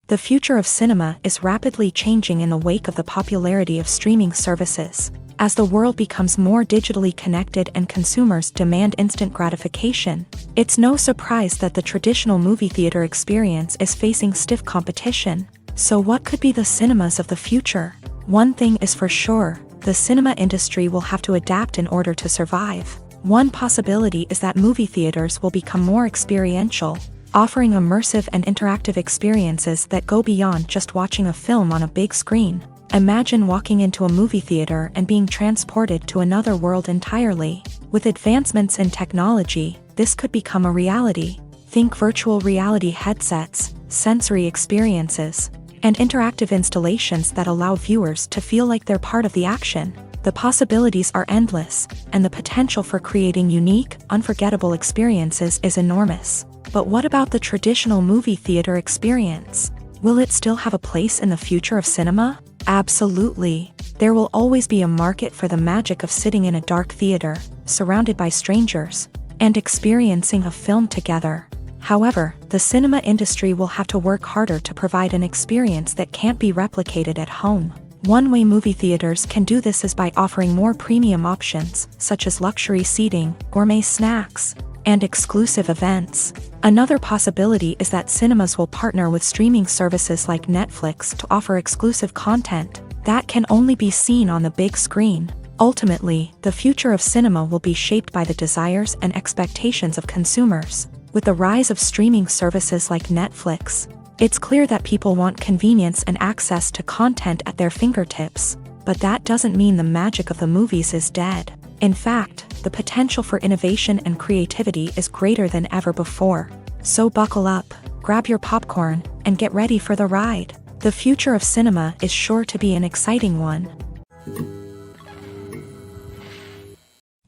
The future of cinema is rapidly changing in the wake of the popularity of streaming services. As the world becomes more digitally connected and consumers demand instant gratification, it's no surprise that the traditional movie theater experience is facing stiff competition. So what could be the cinemas of the future? One thing is for sure: the cinema industry will have to adapt in order to survive. One possibility is that movie theaters will become more experiential, offering immersive and interactive experiences that go beyond just watching a film on a big screen. Imagine walking into a movie theater and being transported to another world entirely. With advancements in technology, this could become a reality. Think virtual reality headsets, sensory experiences, and interactive installations that allow viewers to feel like they're part of the action. The possibilities are endless, and the potential for creating unique, unforgettable experiences is enormous. But what about the traditional movie theater experience? Will it still have a place in the future of cinema? Absolutely. There will always be a market for the magic of sitting in a dark theater, surrounded by strangers, and experiencing a film together. However, the cinema industry will have to work harder to provide an experience that can't be replicated at home. One way movie theaters can do this is by offering more premium options, such as luxury seating, gourmet snacks, and exclusive events. Another possibility is that cinemas will partner with streaming services like Netflix to offer exclusive content that can only be seen on the big screen. Ultimately, the future of cinema will be shaped by the desires and expectations of consumers. With the rise of streaming services like Netflix, it's clear that people want convenience and access to content at their fingertips. But that doesn't mean the magic of the movies is dead. In fact, the potential for innovation and creativity is greater than ever before. So buckle up, grab your popcorn, and get ready for the ride. The future of cinema is sure to be an exciting one.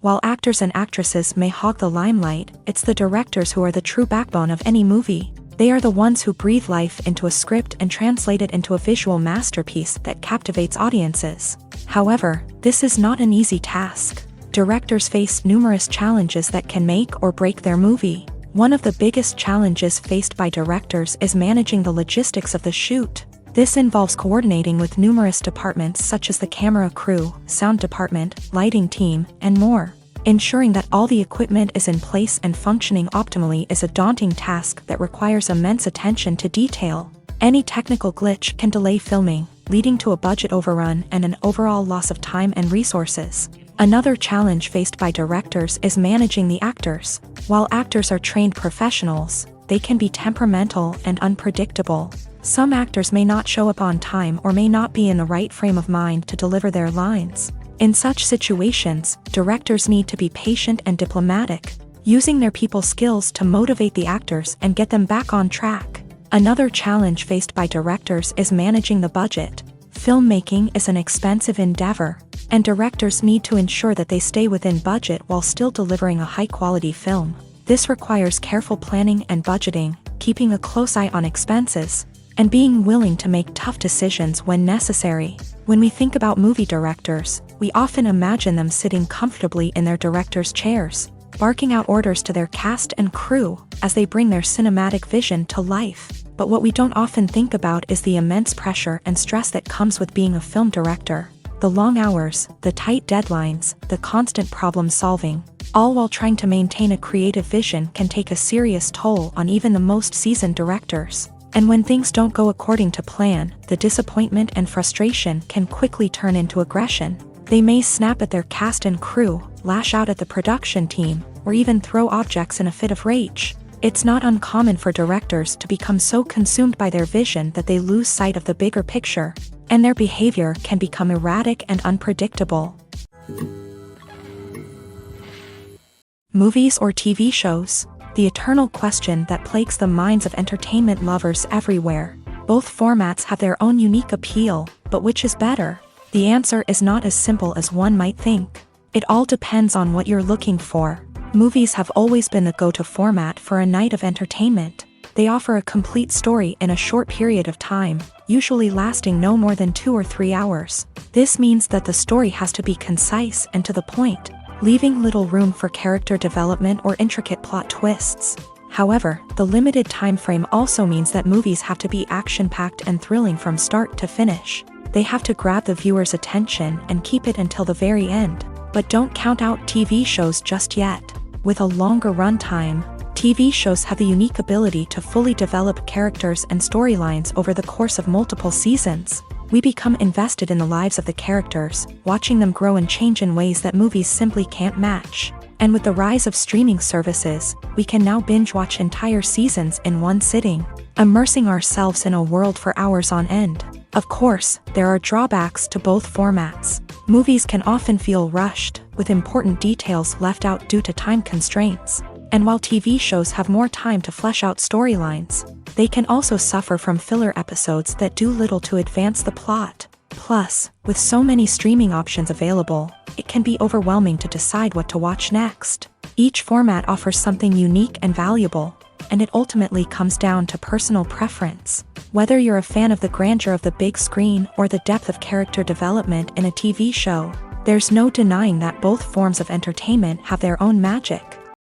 While actors and actresses may hog the limelight, it's the directors who are the true backbone of any movie. They are the ones who breathe life into a script and translate it into a visual masterpiece that captivates audiences. However, this is not an easy task. Directors face numerous challenges that can make or break their movie. One of the biggest challenges faced by directors is managing the logistics of the shoot. This involves coordinating with numerous departments such as the camera crew, sound department, lighting team, and more. Ensuring that all the equipment is in place and functioning optimally is a daunting task that requires immense attention to detail. Any technical glitch can delay filming, leading to a budget overrun and an overall loss of time and resources. Another challenge faced by directors is managing the actors. While actors are trained professionals, they can be temperamental and unpredictable. Some actors may not show up on time or may not be in the right frame of mind to deliver their lines. In such situations, directors need to be patient and diplomatic, using their people skills to motivate the actors and get them back on track. Another challenge faced by directors is managing the budget. Filmmaking is an expensive endeavor, and directors need to ensure that they stay within budget while still delivering a high-quality film. This requires careful planning and budgeting, keeping a close eye on expenses, and being willing to make tough decisions when necessary. When we think about movie directors, we often imagine them sitting comfortably in their director's chairs, barking out orders to their cast and crew as they bring their cinematic vision to life. But what we don't often think about is the immense pressure and stress that comes with being a film director. The long hours, the tight deadlines, the constant problem solving, all while trying to maintain a creative vision can take a serious toll on even the most seasoned directors. And when things don't go according to plan, the disappointment and frustration can quickly turn into aggression. They may snap at their cast and crew, lash out at the production team, or even throw objects in a fit of rage. It's not uncommon for directors to become so consumed by their vision that they lose sight of the bigger picture, and their behavior can become erratic and unpredictable. Movies or TV shows? The eternal question that plagues the minds of entertainment lovers everywhere. Both formats have their own unique appeal, but which is better? The answer is not as simple as one might think. It all depends on what you're looking for. Movies have always been the go-to format for a night of entertainment. They offer a complete story in a short period of time, usually lasting no more than 2 or 3 hours. This means that the story has to be concise and to the point, leaving little room for character development or intricate plot twists. However, the limited time frame also means that movies have to be action-packed and thrilling from start to finish. They have to grab the viewer's attention and keep it until the very end. But don't count out TV shows just yet. With a longer runtime, TV shows have the unique ability to fully develop characters and storylines over the course of multiple seasons. We become invested in the lives of the characters, watching them grow and change in ways that movies simply can't match. And with the rise of streaming services, we can now binge-watch entire seasons in one sitting, immersing ourselves in a world for hours on end. Of course, there are drawbacks to both formats. Movies can often feel rushed, with important details left out due to time constraints. And while TV shows have more time to flesh out storylines, they can also suffer from filler episodes that do little to advance the plot. Plus, with so many streaming options available, it can be overwhelming to decide what to watch next. Each format offers something unique and valuable, and it ultimately comes down to personal preference. Whether you're a fan of the grandeur of the big screen or the depth of character development in a TV show, there's no denying that both forms of entertainment have their own magic.